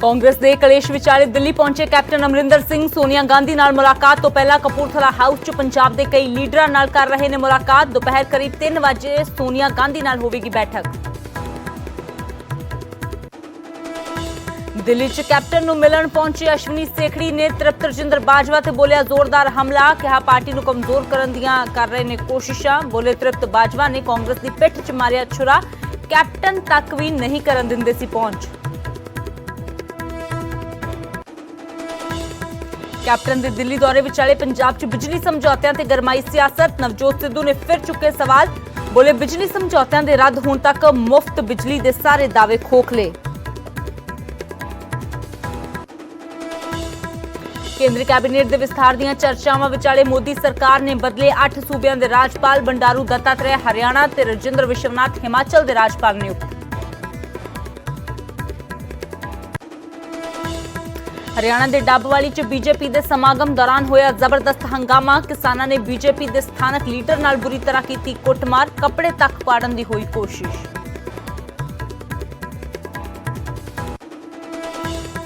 ਕਾਂਗਰਸ ਦੇ ਕਲੇਸ਼ ਵਿਚਾਲੇ ਦਿੱਲੀ ਪਹੁੰਚੇ ਕੈਪਟਨ ਅਮਰਿੰਦਰ ਸਿੰਘ ਸੋਨੀਆ ਗਾਂਧੀ ਨਾਲ ਮੁਲਾਕਾਤ ਤੋਂ ਪਹਿਲਾਂ ਕਪੂਰਥਲਾ ਹਾਊਸ 'ਚ ਪੰਜਾਬ ਦੇ ਕਈ ਲੀਡਰਾਂ ਨਾਲ ਕਰ ਰਹੇ ਨੇ ਮੁਲਾਕਾਤ। ਦੁਪਹਿਰ ਕਰੀਬ 3 ਵਜੇ ਸੋਨੀਆ ਗਾਂਧੀ ਨਾਲ ਹੋਵੇਗੀ ਬੈਠਕ। ਦਿੱਲੀ 'ਚ ਕੈਪਟਨ ਨੂੰ ਮਿਲਣ ਪਹੁੰਚੇ ਅਸ਼ਵਨੀ ਸੇਖੜੀ ਨੇ ਤ੍ਰਿਪਤ ਰਜਿੰਦਰ ਬਾਜਵਾ ਤੇ ਬੋਲਿਆ ਜ਼ੋਰਦਾਰ ਹਮਲਾ। ਕਿਹਾ ਪਾਰਟੀ ਨੂੰ ਕਮਜ਼ੋਰ ਕਰਨ ਦੀਆਂ ਕਰ ਰਹੇ ਨੇ ਕੋਸ਼ਿਸ਼ਾਂ। ਬੋਲੇ ਤ੍ਰਿਪਤ ਬਾਜਵਾ ਨੇ ਕਾਂਗਰਸ ਦੀ ਪਿੱਠ 'ਚ ਮਾਰਿਆ ਛੁਰਾ, ਕੈਪਟਨ ਤੱਕ ਵੀ ਨਹੀਂ ਕਰਨ ਦਿੰਦੇ ਸੀ ਪਹੁੰਚ। ਕੈਪਟਨ ਦੇ ਦਿੱਲੀ ਦੌਰੇ ਵਿਚਾਲੇ ਪੰਜਾਬ 'ਚ ਬਿਜਲੀ ਸਮਝੌਤਿਆਂ ਤੇ ਗਰਮਾਈ ਸਿਆਸਤ। ਨਵਜੋਤ ਸਿੱਧੂ ਨੇ ਫਿਰ ਚੁੱਕੇ ਸਵਾਲ। ਬੋਲੇ ਬਿਜਲੀ ਸਮਝੌਤਿਆਂ ਦੇ ਰੱਦ ਹੋਣ ਤੱਕ ਮੁਫਤ ਬਿਜਲੀ ਦੇ ਸਾਰੇ ਦਾਅਵੇ ਖੋਖਲੇ। ਕੇਂਦਰੀ ਕੈਬਨਿਟ ਦੇ ਵਿਸਥਾਰ ਦੀਆਂ ਚਰਚਾਵਾਂ ਵਿਚਾਲੇ ਮੋਦੀ ਸਰਕਾਰ ਨੇ ਬਦਲੇ 8 ਸੂਬਿਆਂ ਦੇ ਰਾਜਪਾਲ। ਬੰਡਾਰੂ ਦੱਤਾਤਰੇਆ ਹਰਿਆਣਾ ਤੇ ਰਜਿੰਦਰ ਵਿਸ਼ਵਨਾਥ ਹਿਮਾਚਲ ਦੇ ਰਾਜਪਾਲ ਨਿਯੁਕਤ। ਹਰਿਆਣਾ ਦੇ ਡੱਬਵਾਲੀ 'ਚ ਬੀਜੇਪੀ ਦੇ ਸਮਾਗਮ ਦੌਰਾਨ ਹੋਇਆ ਜ਼ਬਰਦਸਤ ਹੰਗਾਮਾ। ਕਿਸਾਨਾਂ ਨੇ ਬੀਜੇਪੀ ਦੇ ਸਥਾਨਕ ਲੀਡਰ ਨਾਲ ਬੁਰੀ ਤਰ੍ਹਾਂ ਕੀਤੀ ਕੁੱਟਮਾਰ, ਕੱਪੜੇ ਤੱਕ ਪਾੜਨ ਦੀ ਹੋਈ ਕੋਸ਼ਿਸ਼।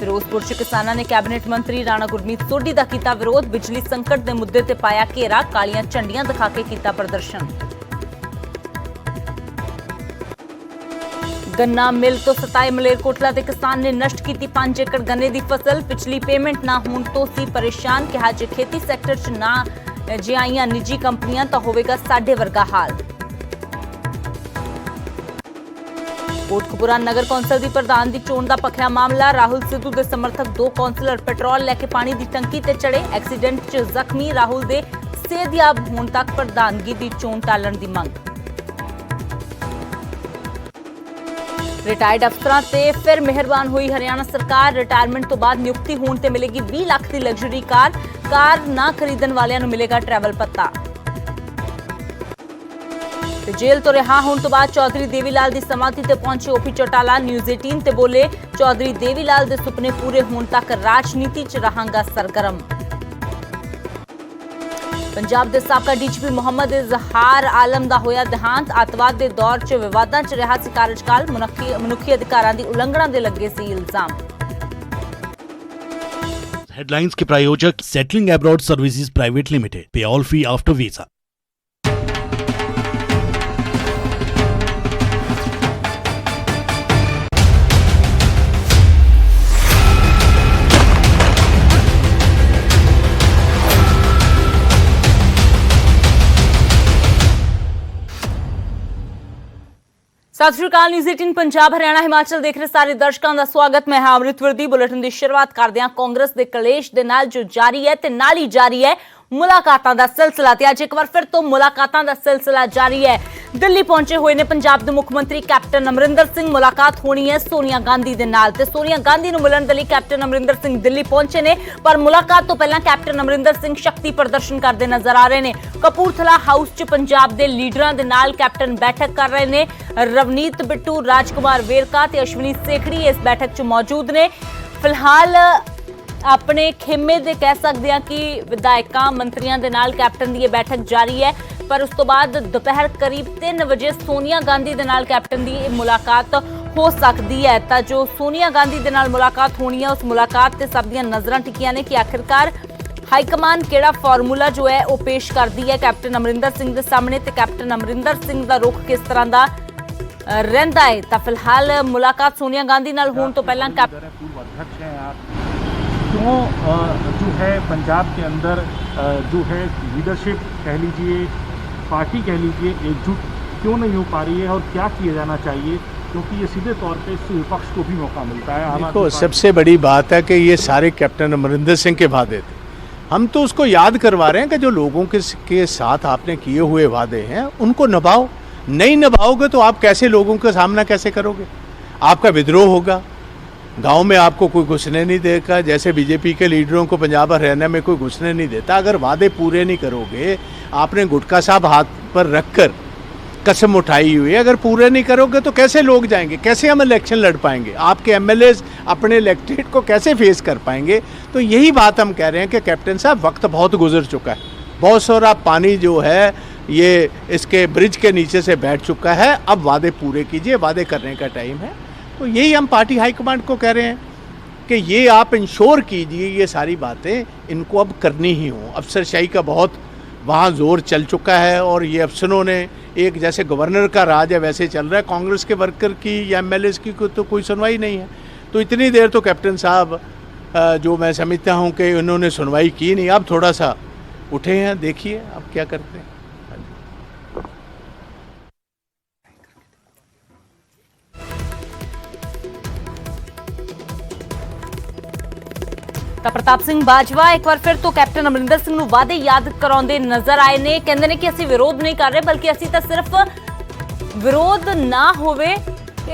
ਫਿਰੋਜ਼ਪੁਰ 'ਚ ਕਿਸਾਨਾਂ ਨੇ ਕੈਬਨਿਟ ਮੰਤਰੀ ਰਾਣਾ ਗੁਰਮੀਤ ਸੋਢੀ ਦਾ ਕੀਤਾ ਵਿਰੋਧ। ਬਿਜਲੀ ਸੰਕਟ ਦੇ ਮੁੱਦੇ ਤੇ ਪਾਇਆ ਘੇਰਾ, ਕਾਲੀਆਂ ਝੰਡੀਆਂ ਦਿਖਾ ਕੇ ਕੀਤਾ ਪ੍ਰਦਰਸ਼ਨ। ਗੰਨਾ ਮਿਲ ਤੋਂ ਸਤਾਏ ਮਲੇਰਕੋਟਲਾ ਦੇ ਕਿਸਾਨ ਨੇ ਨਸ਼ਟ ਕੀਤੀ 5 ਏਕੜ ਗੰਨੇ ਦੀ ਫਸਲ। ਪਿਛਲੀ ਪੇਮੈਂਟ ਨਾ ਹੋਣ ਤੋਂ ਸੀ ਪਰੇਸ਼ਾਨ। ਕਿਹਾ ਜੇ ਖੇਤੀ ਸੈਕਟਰ 'ਚ ਨਾ ਜੇ ਆਈਆਂ ਨਿੱਜੀ ਕੰਪਨੀਆਂ ਤਾਂ ਹੋਵੇਗਾ ਸਾਡੇ ਵਰਗਾ ਹਾਲ। ਕੋਟਕਪੂਰਾ ਨਗਰ ਕੌਂਸਲ ਦੀ ਪ੍ਰਧਾਨ ਦੀ ਚੋਣ ਦਾ ਭਖਿਆ ਮਾਮਲਾ। ਰਾਹੁਲ ਸਿੱਧੂ ਦੇ ਸਮਰਥਕ 2 ਕੌਂਸਲਰ ਪੈਟਰੋਲ ਲੈ ਕੇ ਪਾਣੀ ਦੀ ਟੰਕੀ ਤੇ ਚੜੇ। ਐਕਸੀਡੈਂਟ 'ਚ ਜ਼ਖਮੀ। ਰਾਹੁਲ ਦੇ ਸਿਹਤਯਾਬ ਹੋਣ ਤੱਕ ਪ੍ਰਧਾਨਗੀ ਦੀ ਚੋਣ ਟਾਲਣ ਦੀ ਮੰਗ। ਰਿਟਾਇਰਡ ਅਫਸਰਾਂ ਤੇ ਫਿਰ ਮਿਹਰਬਾਨ ਹੋਈ ਹਰਿਆਣਾ ਸਰਕਾਰ। ਰਿਟਾਇਰਮੈਂਟ ਤੋਂ ਬਾਅਦ ਨਿਯੁਕਤੀ ਹੋਣ ਤੇ ਮਿਲੇਗੀ 20 ਲੱਖ ਦੀ ਲਗਜ਼ਰੀ ਕਾਰ। ਕਾਰ ਨਾ ਖਰੀਦਣ ਵਾਲਿਆਂ ਨੂੰ ਮਿਲੇਗਾ ਟਰੈਵਲ ਭੱਤਾ। ਜੇਲ੍ਹ ਤੋਂ ਰਿਹਾ ਹੋਣ ਤੋਂ ਬਾਅਦ ਚੌਧਰੀ ਦੇਵੀਲਾਲ ਦੀ ਸਮਾਧੀ ਤੇ ਪਹੁੰਚੇ ਓਪੀ ਚੌਟਾਲਾ। ਨਿਊਜ਼ 18 ਤੇ ਬੋਲੇ ਚੌਧਰੀ ਦੇਵੀਲਾਲ ਦੇ ਸੁਪਨੇ ਪੂਰੇ ਹੋਣ ਤੱਕ ਰਾਜਨੀਤੀ 'ਚ ਰਹਾਂਗਾ ਸਰਗਰਮ। ਪੰਜਾਬ ਦੇ ਸਾਬਕਾ ਡੀਜੀਪੀ ਮੁਹੰਮਦ ਇਜ਼ਹਾਰ ਆਲਮ ਦਾ ਹੋਇਆ ਦੇਹਾਂਤ। ਅੱਤਵਾਦ ਦੇ ਦੌਰ 'ਚ ਵਿਵਾਦਾਂ 'ਚ ਰਿਹਾ ਸੀ ਕਾਰਜਕਾਲ। ਮਨੁੱਖੀ ਅਧਿਕਾਰਾਂ ਦੀ ਉਲੰਘਣਾ ਦੇ ਲੱਗੇ ਸੀ ਇਲਜ਼ਾਮ। हेडलाइंस के प्रायोजक settling abroad services private limited. पे ऑल फी आफ्टर वीजा। ਸਤਿ ਸ਼੍ਰੀ ਅਕਾਲ। ਨਿਊਜ਼ 18 ਪੰਜਾਬ ਹਰਿਆਣਾ ਹਿਮਾਚਲ ਦੇਖ ਰਹੇ ਸਾਰੇ ਦਰਸ਼ਕਾਂ ਦਾ ਸਵਾਗਤ। ਮੈਂ ਹਾਂ ਅੰਮ੍ਰਿਤਵਰ ਦੀ। ਬੁਲੇਟਿਨ ਦੀ ਸ਼ੁਰੂਆਤ ਕਰਦੇ ਹਾਂ ਕਾਂਗਰਸ ਦੇ ਕਲੇਸ਼ ਦੇ ਨਾਲ ਜੋ ਜਾਰੀ ਹੈ ਤੇ ਨਾਲ ਹੀ ਜਾਰੀ ਹੈ ਮੁਲਾਕਾਤਾਂ ਦਾ ਸਿਲਸਿਲਾ। ਤੇ ਅੱਜ ਇੱਕ ਵਾਰ ਫਿਰ ਤੋਂ ਮੁਲਾਕਾਤਾਂ ਦਾ ਸਿਲਸਿਲਾ ਜਾਰੀ ਹੈ। ਦਿੱਲੀ ਪਹੁੰਚੇ ਹੋਏ ਨੇ ਪੰਜਾਬ ਦੇ ਮੁੱਖ ਮੰਤਰੀ ਕੈਪਟਨ ਅਮਰਿੰਦਰ ਸਿੰਘ। ਮੁਲਾਕਾਤ ਹੋਣੀ ਹੈ ਸੋਨੀਆ ਗਾਂਧੀ ਦੇ ਨਾਲ ਤੇ ਸੋਨੀਆ ਗਾਂਧੀ ਨੂੰ ਮਿਲਣ ਦੇ ਲਈ ਕੈਪਟਨ ਅਮਰਿੰਦਰ ਸਿੰਘ ਦਿੱਲੀ ਪਹੁੰਚੇ ਨੇ। ਪਰ ਮੁਲਾਕਾਤ ਤੋਂ ਪਹਿਲਾਂ ਕੈਪਟਨ ਅਮਰਿੰਦਰ ਸਿੰਘ ਸ਼ਕਤੀ ਪ੍ਰਦਰਸ਼ਨ ਕਰਦੇ ਨਜ਼ਰ ਆ ਰਹੇ ਨੇ। ਕਪੂਰਥਲਾ ਹਾਊਸ 'ਚ ਪੰਜਾਬ ਦੇ ਲੀਡਰਾਂ ਦੇ ਨਾਲ ਕੈਪਟਨ ਬੈਠਕ ਕਰ ਰਹੇ ਨੇ। ਰਵਨੀਤ ਬਿੱਟੂ, ਰਾਜਕੁਮਾਰ ਵੇਰਕਾ ਤੇ ਅਸ਼ਵਨੀ ਸੇਖੜੀ ਇਸ ਬੈਠਕ 'ਚ ਮੌਜੂਦ ਨੇ। ਫਿਲਹਾਲ ਆਪਣੇ ਖੇਮੇ ਦੇ ਕਹਿ ਸਕਦੇ ਹਾਂ ਕਿ ਵਿਧਾਇਕਾਂ ਮੰਤਰੀਆਂ ਦੇ ਨਾਲ ਕੈਪਟਨ ਦੀ ਇਹ ਬੈਠਕ ਜਾਰੀ ਹੈ। ਪਰ ਉਸ ਤੋਂ ਬਾਅਦ ਦੁਪਹਿਰ ਕਰੀਬ 3 ਵਜੇ ਸੋਨੀਆ ਗਾਂਧੀ ਦੇ ਨਾਲ ਕੈਪਟਨ ਦੀ ਇਹ ਮੁਲਾਕਾਤ ਹੋ ਸਕਦੀ ਹੈ। ਤਾਂ ਜੋ ਸੋਨੀਆ ਗਾਂਧੀ ਦੇ ਨਾਲ ਮੁਲਾਕਾਤ ਹੋਣੀ ਹੈ ਉਸ ਮੁਲਾਕਾਤ ਤੇ ਸਭ ਦੀਆਂ ਨਜ਼ਰਾਂ ਟਿਕੀਆਂ ਨੇ ਕਿ ਆਖਿਰਕਾਰ ਹਾਈਕਮਾਨ ਕਿਹੜਾ ਫਾਰਮੂਲਾ ਜੋ ਹੈ ਉਹ ਪੇਸ਼ ਕਰਦੀ ਹੈ ਕੈਪਟਨ ਅਮਰਿੰਦਰ ਸਿੰਘ ਦੇ ਸਾਹਮਣੇ ਤੇ ਕੈਪਟਨ ਅਮਰਿੰਦਰ ਸਿੰਘ ਦਾ ਰੁਖ ਕਿਸ ਤਰ੍ਹਾਂ ਦਾ ਰਹਿੰਦਾ ਹੈ। ਤਾਂ ਫਿਲਹਾਲ ਮੁਲਾਕਾਤ ਸੋਨੀਆ ਗਾਂਧੀ ਨਾਲ ਹੋਣ ਤੋਂ ਪਹਿਲਾਂ क्यों जो है पंजाब के अंदर जो है लीडरशिप कह लीजिए, पार्टी कह लीजिए, एकजुट क्यों नहीं हो पा रही है और क्या किया जाना चाहिए, क्योंकि ये सीधे तौर पे इससे विपक्ष को भी मौका मिलता है। देखो, सबसे बड़ी बात है कि ये सारे कैप्टन अमरिंदर सिंह के वादे थे। हम तो उसको याद करवा रहे हैं कि जो लोगों के साथ आपने किए हुए वादे हैं उनको निभाओ। नहीं निभाओगे तो आप कैसे लोगों का सामना कैसे करोगे? आपका विद्रोह होगा, गांव में आपको कोई घुसने नहीं देगा। जैसे बीजेपी के लीडरों को पंजाब हरियाणा में कोई घुसने नहीं देता। अगर वादे पूरे नहीं करोगे, आपने गुटखा साहब हाथ पर रखकर कसम उठाई हुई है, अगर पूरे नहीं करोगे तो कैसे लोग जाएंगे, कैसे हम इलेक्शन लड़ पाएंगे, आपके एमएलएज अपने इलेक्टेड को कैसे फेस कर पाएंगे? तो यही बात हम कह रहे हैं कि कैप्टन साहब वक्त बहुत गुजर चुका है। बहुत सारा पानी जो है ये इसके ब्रिज के नीचे से बैठ चुका है। अब वादे पूरे कीजिए, वादे करने का टाइम है। तो यही हम पार्टी हाईकमांड को कह रहे हैं कि ये आप इंश्योर कीजिए ये सारी बातें इनको अब करनी ही हों। अफसरशाही का बहुत वहाँ जोर चल चुका है और ये अफसरों ने एक जैसे गवर्नर का राज है वैसे चल रहा है। कांग्रेस के वर्कर की या एमएलएस की तो कोई सुनवाई नहीं है। तो इतनी देर तो कैप्टन साहब जो मैं समझता हूँ कि उन्होंने सुनवाई की नहीं, अब थोड़ा सा उठे हैं, देखिए अब क्या करते हैं। ਤਾਂ ਪ੍ਰਤਾਪ ਸਿੰਘ ਬਾਜਵਾ ਇੱਕ ਵਾਰ ਫਿਰ ਤੋਂ ਕੈਪਟਨ ਅਮਰਿੰਦਰ ਸਿੰਘ ਨੂੰ ਵਾਅਦੇ ਯਾਦ ਕਰਾਉਂਦੇ ਨਜ਼ਰ ਆਏ ਨੇ। ਕਹਿੰਦੇ ਨੇ ਕਿ ਅਸੀਂ ਵਿਰੋਧ ਨਹੀਂ ਕਰ ਰਹੇ ਬਲਕਿ ਅਸੀਂ ਤਾਂ ਸਿਰਫ ਵਿਰੋਧ ਨਾ ਹੋਵੇ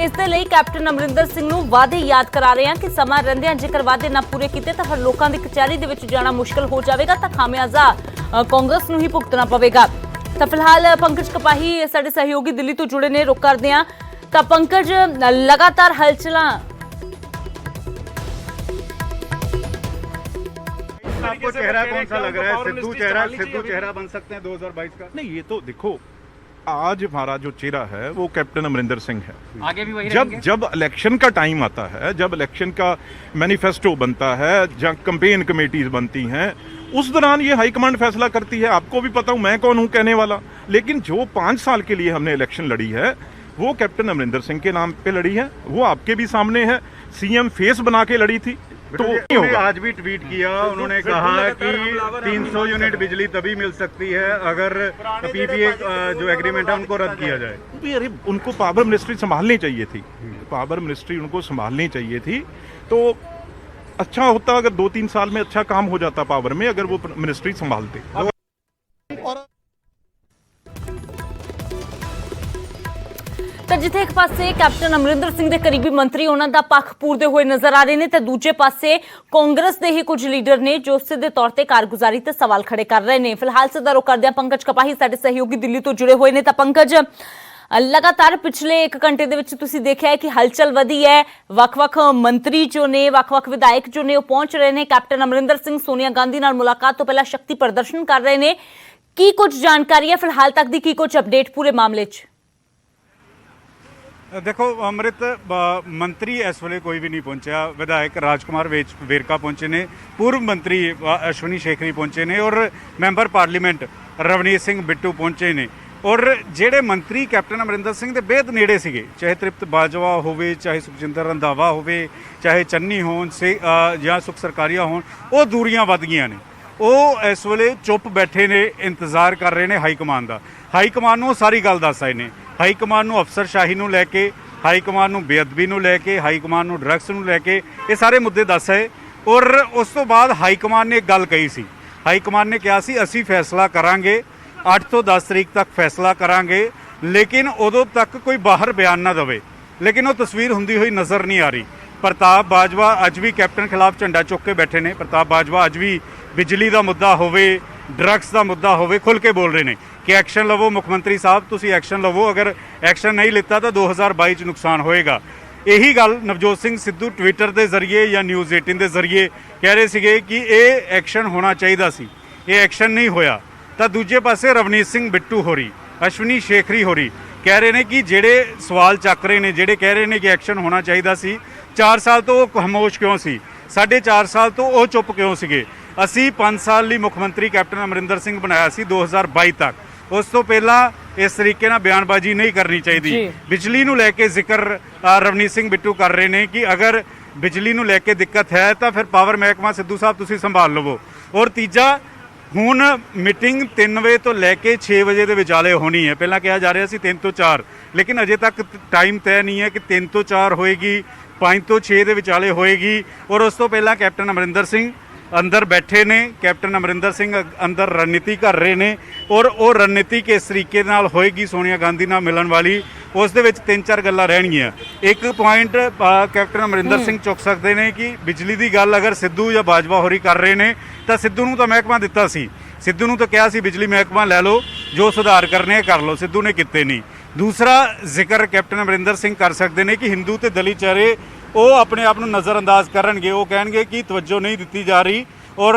ਇਸ ਦੇ ਲਈ ਕੈਪਟਨ ਅਮਰਿੰਦਰ ਸਿੰਘ ਨੂੰ ਵਾਅਦੇ ਯਾਦ ਕਰਾ ਰਹੇ ਹਾਂ ਕਿ ਸਮਾਂ ਰਹਿੰਦਿਆਂ ਜੇਕਰ ਵਾਅਦੇ ਨਾ ਪੂਰੇ ਕੀਤੇ ਤਾਂ ਫਿਰ ਲੋਕਾਂ ਦੀ ਕਚਹਿਰੀ ਦੇ ਵਿੱਚ ਜਾਣਾ ਮੁਸ਼ਕਲ ਹੋ ਜਾਵੇਗਾ ਤਾਂ ਖਾਮਿਆਜ਼ਾ ਕਾਂਗਰਸ ਨੂੰ ਹੀ ਭੁਗਤਣਾ ਪਵੇਗਾ। ਤਾਂ ਫਿਲਹਾਲ ਪੰਕਜ ਕਪਾਹੀ ਸਾਡੇ ਸਹਿਯੋਗੀ ਦਿੱਲੀ ਤੋਂ ਜੁੜੇ ਨੇ, ਰੁਕ ਕਰਦੇ ਹਾਂ। ਤਾਂ ਪੰਕਜ, ਲਗਾਤਾਰ ਹਲਚਲਾਂ आपको चेहरा कौन सा लग रहा है? सिद्धू चेहरा बन सकते हैं 2022 का? नहीं, ये तो देखो आज हमारा जो चेहरा है वो कैप्टन अमरिंदर सिंह है। आगे भी वही जब इलेक्शन का टाइम आता है, जब इलेक्शन का मैनिफेस्टो बनता है, जब कैंपेन कमेटीज बनती हैं, उस दौरान ये हाईकमांड फैसला करती है। आपको भी पता हूँ मैं कौन हूँ कहने वाला, लेकिन जो 5 साल के लिए हमने इलेक्शन लड़ी है वो कैप्टन अमरिंदर सिंह के नाम पे लड़ी है। वो आपके भी सामने है, सीएम फेस बना के लड़ी थी। तो उन्होंने आज भी ट्वीट किया, उन्होंने कहा कि 300 यूनिट बिजली तभी मिल सकती है अगर पीपीए जो एग्रीमेंट है उनको रद्द किया जाए। भी अरे उनको पावर मिनिस्ट्री संभालनी चाहिए थी, पावर मिनिस्ट्री उनको संभालनी चाहिए थी। तो अच्छा होता अगर 2-3 साल में अच्छा काम हो जाता पावर में, अगर वो मिनिस्ट्री संभालते। ਤਾਂ ਜਿੱਥੇ ਇੱਕ ਪਾਸੇ ਕੈਪਟਨ ਅਮਰਿੰਦਰ ਸਿੰਘ ਦੇ ਕਰੀਬੀ ਮੰਤਰੀ ਉਹਨਾਂ ਦਾ ਪੱਖ ਪੂਰਦੇ ਹੋਏ ਨਜ਼ਰ ਆ ਰਹੇ ਨੇ ਤੇ ਦੂਜੇ ਪਾਸੇ ਕਾਂਗਰਸ ਦੇ ਹੀ ਕੁਝ ਲੀਡਰ ਨੇ ਜੋ ਸਿੱਧੇ ਤੌਰ ਤੇ ਕਾਰਗੁਜ਼ਾਰੀ ਤੇ ਸਵਾਲ ਖੜੇ ਕਰ ਰਹੇ ਨੇ। ਫਿਲਹਾਲ ਸਿੱਧਾ ਰੁਖ ਕਰਦੇ ਹਾਂ ਪੰਕਜ ਕਪਾਹੀ ਸਾਡੇ ਸਹਿਯੋਗੀ ਦਿੱਲੀ ਤੋਂ ਜੁੜੇ ਹੋਏ ਨੇ। ਤਾਂ ਪੰਕਜ, ਲਗਾਤਾਰ ਪਿਛਲੇ 1 ਘੰਟੇ ਦੇ ਵਿੱਚ ਤੁਸੀਂ ਦੇਖਿਆ ਹੈ ਕਿ ਹਲਚਲ ਵਧੀ ਹੈ, ਵੱਖ-ਵੱਖ ਮੰਤਰੀ ਜੋ ਨੇ, ਵੱਖ-ਵੱਖ ਵਿਧਾਇਕ ਜੋ ਨੇ ਉਹ ਪਹੁੰਚ ਰਹੇ ਨੇ। ਕੈਪਟਨ ਅਮਰਿੰਦਰ ਸਿੰਘ ਸੋਨੀਆ ਗਾਂਧੀ ਨਾਲ ਮੁਲਾਕਾਤ ਤੋਂ ਪਹਿਲਾਂ ਸ਼ਕਤੀ ਪ੍ਰਦਰਸ਼ਨ ਕਰ ਰਹੇ ਨੇ। ਕੀ ਕੁਝ ਜਾਣਕਾਰੀ ਹੈ ਫਿਲਹਾਲ ਤੱਕ ਦੀ, ਕੀ ਕੁਝ ਅਪਡੇਟ ਪੂਰੇ ਮਾਮਲੇ 'ਚ? देखो अमृत, मंत्री इस वे कोई भी नहीं पहुंचा। विधायक राजकुमार वेरका पहुंचे ने, पूर्व मंत्री अश्विनी शेखरी पहुंचे ने और मैंबर पार्लीमेंट रवनीत सिंह बिट्टू पहुंचे ने। और ਜਿਹੜੇ ਮੰਤਰੀ ਕੈਪਟਨ ਅਮਰਿੰਦਰ ਸਿੰਘ ਦੇ ਬੇਹਦ ਨੇੜੇ ਸੀਗੇ, ਚਾਹੇ ਤ੍ਰਿਪਤ ਬਾਜਵਾ ਹੋਵੇ, ਚਾਹੇ ਸੁਖਜਿੰਦਰ ਰੰਧਾਵਾ ਹੋਵੇ, ਚਾਹੇ ਚੰਨੀ ਹੋਣ ਜਾਂ ਸੁਖ ਸਰਕਾਰੀਆ ਹੋਣ, ਉਹ ਦੂਰੀਆਂ ਵੱਧ ਗਈਆਂ ਨੇ। ਉਹ ਇਸ ਵੇਲੇ ਚੁੱਪ ਬੈਠੇ ਨੇ, ਇੰਤਜ਼ਾਰ ਕਰ ਰਹੇ ਨੇ ਹਾਈਕਮਾਨ ਦਾ। ਹਾਈਕਮਾਨ ਨੂੰ ਸਾਰੀ ਗੱਲ ਦੱਸ ਆਏ ਨੇ। ਹਾਈਕਮਾਨ ਨੂੰ ਅਫਸਰਸ਼ਾਹੀ ਨੂੰ ਲੈ ਕੇ, ਹਾਈਕਮਾਨ ਨੂੰ ਬੇਅਦਬੀ ਨੂੰ ਲੈ ਕੇ, ਹਾਈਕਮਾਨ ਨੂੰ ਡਰੱਗਸ ਨੂੰ ਲੈ ਕੇ, ਇਹ ਸਾਰੇ ਮੁੱਦੇ ਦੱਸ ਆਏ। ਔਰ ਉਸ ਤੋਂ ਬਾਅਦ ਹਾਈਕਮਾਨ ਨੇ ਇੱਕ ਗੱਲ ਕਹੀ ਸੀ। ਹਾਈਕਮਾਨ ਨੇ ਕਿਹਾ ਸੀ ਅਸੀਂ ਫੈਸਲਾ ਕਰਾਂਗੇ, 8 ਤੋਂ 10 ਤਰੀਕ ਤੱਕ ਫੈਸਲਾ ਕਰਾਂਗੇ, ਲੇਕਿਨ ਉਦੋਂ ਤੱਕ ਕੋਈ ਬਾਹਰ ਬਿਆਨ ਨਾ ਦੇਵੇ। ਲੇਕਿਨ ਉਹ ਤਸਵੀਰ ਹੁੰਦੀ ਹੋਈ ਨਜ਼ਰ ਨਹੀਂ ਆ ਰਹੀ। ਪ੍ਰਤਾਪ ਬਾਜਵਾ ਅੱਜ ਵੀ ਕੈਪਟਨ ਖਿਲਾਫ ਝੰਡਾ ਚੁੱਕ ਕੇ ਬੈਠੇ ਨੇ। ਪ੍ਰਤਾਪ ਬਾਜਵਾ ਅੱਜ ਵੀ ਬਿਜਲੀ ਦਾ ਮੁੱਦਾ ਹੋਵੇ, ਡਰੱਗਸ ਦਾ ਮੁੱਦਾ ਹੋਵੇ, ਖੁੱਲ੍ਹ ਕੇ ਬੋਲ ਰਹੇ ਨੇ ਕਿ ਐਕਸ਼ਨ ਲਵੋ ਮੁੱਖ ਮੰਤਰੀ ਸਾਹਿਬ, ਤੁਸੀਂ ਐਕਸ਼ਨ ਲਵੋ। ਅਗਰ ਐਕਸ਼ਨ ਨਹੀਂ ਲਿੱਤਾ ਤਾਂ 2022 'ਚ ਨੁਕਸਾਨ ਹੋਏਗਾ। ਇਹੀ ਗੱਲ ਨਵਜੋਤ ਸਿੰਘ ਸਿੱਧੂ ਟਵਿੱਟਰ ਦੇ ਜ਼ਰੀਏ ਜਾਂ ਨਿਊਜ਼ 18 ਦੇ ਜ਼ਰੀਏ ਕਹਿ ਰਹੇ ਸੀਗੇ ਕਿ ਇਹ ਐਕਸ਼ਨ ਹੋਣਾ ਚਾਹੀਦਾ ਸੀ, ਇਹ ਐਕਸ਼ਨ ਨਹੀਂ ਹੋਇਆ। ਤਾਂ ਦੂਜੇ ਪਾਸੇ ਰਵਨੀਤ ਸਿੰਘ ਬਿੱਟੂ ਹੋਰੀ, ਅਸ਼ਵਨੀ ਸ਼ੇਖਰੀ ਹੋਰੀ ਕਹਿ ਰਹੇ ਨੇ ਕਿ ਜਿਹੜੇ ਸਵਾਲ ਚੱਕ ਰਹੇ ਨੇ, ਜਿਹੜੇ ਕਹਿ ਰਹੇ ਨੇ ਕਿ ਐਕਸ਼ਨ ਹੋਣਾ ਚਾਹੀਦਾ ਸੀ, 4 ਸਾਲ ਤੋਂ ਉਹ ਖਾਮੋਸ਼ ਕਿਉਂ ਸੀ, 4.5 ਸਾਲ ਤੋਂ ਉਹ ਚੁੱਪ ਕਿਉਂ ਸੀਗੇ। ਅਸੀਂ 5 ਸਾਲ ਲਈ ਮੁੱਖ ਮੰਤਰੀ ਕੈਪਟਨ ਅਮਰਿੰਦਰ ਸਿੰਘ ਬਣਾਇਆ ਸੀ 2022 ਤੱਕ। ਉਸ ਤੋਂ ਪਹਿਲਾਂ ਇਸ ਤਰੀਕੇ ਨਾਲ ਬਿਆਨਬਾਜ਼ੀ ਨਹੀਂ ਕਰਨੀ ਚਾਹੀਦੀ। ਬਿਜਲੀ ਨੂੰ ਲੈ ਕੇ ਜ਼ਿਕਰ ਰਵਨੀਤ ਸਿੰਘ ਬਿੱਟੂ ਕਰ ਰਹੇ ਨੇ ਕਿ ਅਗਰ ਬਿਜਲੀ ਨੂੰ ਲੈ ਕੇ ਦਿੱਕਤ ਹੈ ਤਾਂ ਫਿਰ ਪਾਵਰ ਮਹਿਕਮਾ ਸਿੱਧੂ ਸਾਹਿਬ ਤੁਸੀਂ ਸੰਭਾਲ ਲਵੋ। ਔਰ ਤੀਜਾ, ਹੁਣ ਮੀਟਿੰਗ 3 ਵਜੇ ਤੋਂ ਲੈ ਕੇ 6 ਵਜੇ ਦੇ ਵਿਚਾਲੇ ਹੋਣੀ ਹੈ। ਪਹਿਲਾਂ ਕਿਹਾ ਜਾ ਰਿਹਾ ਸੀ 3 ਤੋਂ 4, ਲੇਕਿਨ ਅਜੇ ਤੱਕ ਟਾਈਮ ਤੈਅ ਨਹੀਂ ਹੈ ਕਿ 3 ਤੋਂ 4 ਹੋਏਗੀ, 5 ਤੋਂ 6 ਦੇ ਵਿਚਾਲੇ ਹੋਏਗੀ। ਔਰ ਉਸ ਤੋਂ ਪਹਿਲਾਂ ਕੈਪਟਨ ਅਮਰਿੰਦਰ ਸਿੰਘ ਅੰਦਰ ਬੈਠੇ ਨੇ, ਕੈਪਟਨ ਅਮਰਿੰਦਰ ਸਿੰਘ ਅੰਦਰ ਰਣਨੀਤੀ ਕਰ ਰਹੇ ਨੇ। ਔਰ ਉਹ ਰਣਨੀਤੀ ਕਿਸ ਤਰੀਕੇ ਨਾਲ ਹੋਏਗੀ ਸੋਨੀਆ ਗਾਂਧੀ ਨਾਲ ਮਿਲਣ ਵਾਲੀ, ਉਸ ਦੇ ਵਿੱਚ 3-4 ਗੱਲਾਂ ਰਹਿਣਗੀਆਂ। ਇੱਕ ਪੁਆਇੰਟ ਕੈਪਟਨ ਅਮਰਿੰਦਰ ਸਿੰਘ ਚੁੱਕ ਸਕਦੇ ਨੇ ਕਿ ਬਿਜਲੀ ਦੀ ਗੱਲ ਅਗਰ ਸਿੱਧੂ ਜਾਂ ਬਾਜਵਾ ਹੋਰੀ ਕਰ ਰਹੇ ਨੇ ਤਾਂ ਸਿੱਧੂ ਨੂੰ ਤਾਂ ਮਹਿਕਮਾ ਦਿੱਤਾ ਸੀ, ਸਿੱਧੂ ਨੂੰ ਤਾਂ ਕਿਹਾ ਸੀ ਬਿਜਲੀ ਮਹਿਕਮਾ ਲੈ ਲਓ, ਜੋ ਸੁਧਾਰ ਕਰਨੇ ਕਰ ਲਓ, ਸਿੱਧੂ ਨੇ ਕੀਤੇ ਨਹੀਂ। ਦੂਸਰਾ ਜ਼ਿਕਰ ਕੈਪਟਨ ਅਮਰਿੰਦਰ ਸਿੰਘ ਕਰ ਸਕਦੇ ਨੇ ਕਿ ਹਿੰਦੂ ਤੇ ਦਲਿਤ ਚਿਹਰੇ ਉਹ ਆਪਣੇ ਆਪ ਨੂੰ ਨਜ਼ਰਅੰਦਾਜ਼ ਕਰਨਗੇ। ਉਹ ਕਹਿਣਗੇ ਕਿ ਤਵੱਜੋ ਨਹੀਂ ਦਿੱਤੀ ਜਾ ਰਹੀ ਔਰ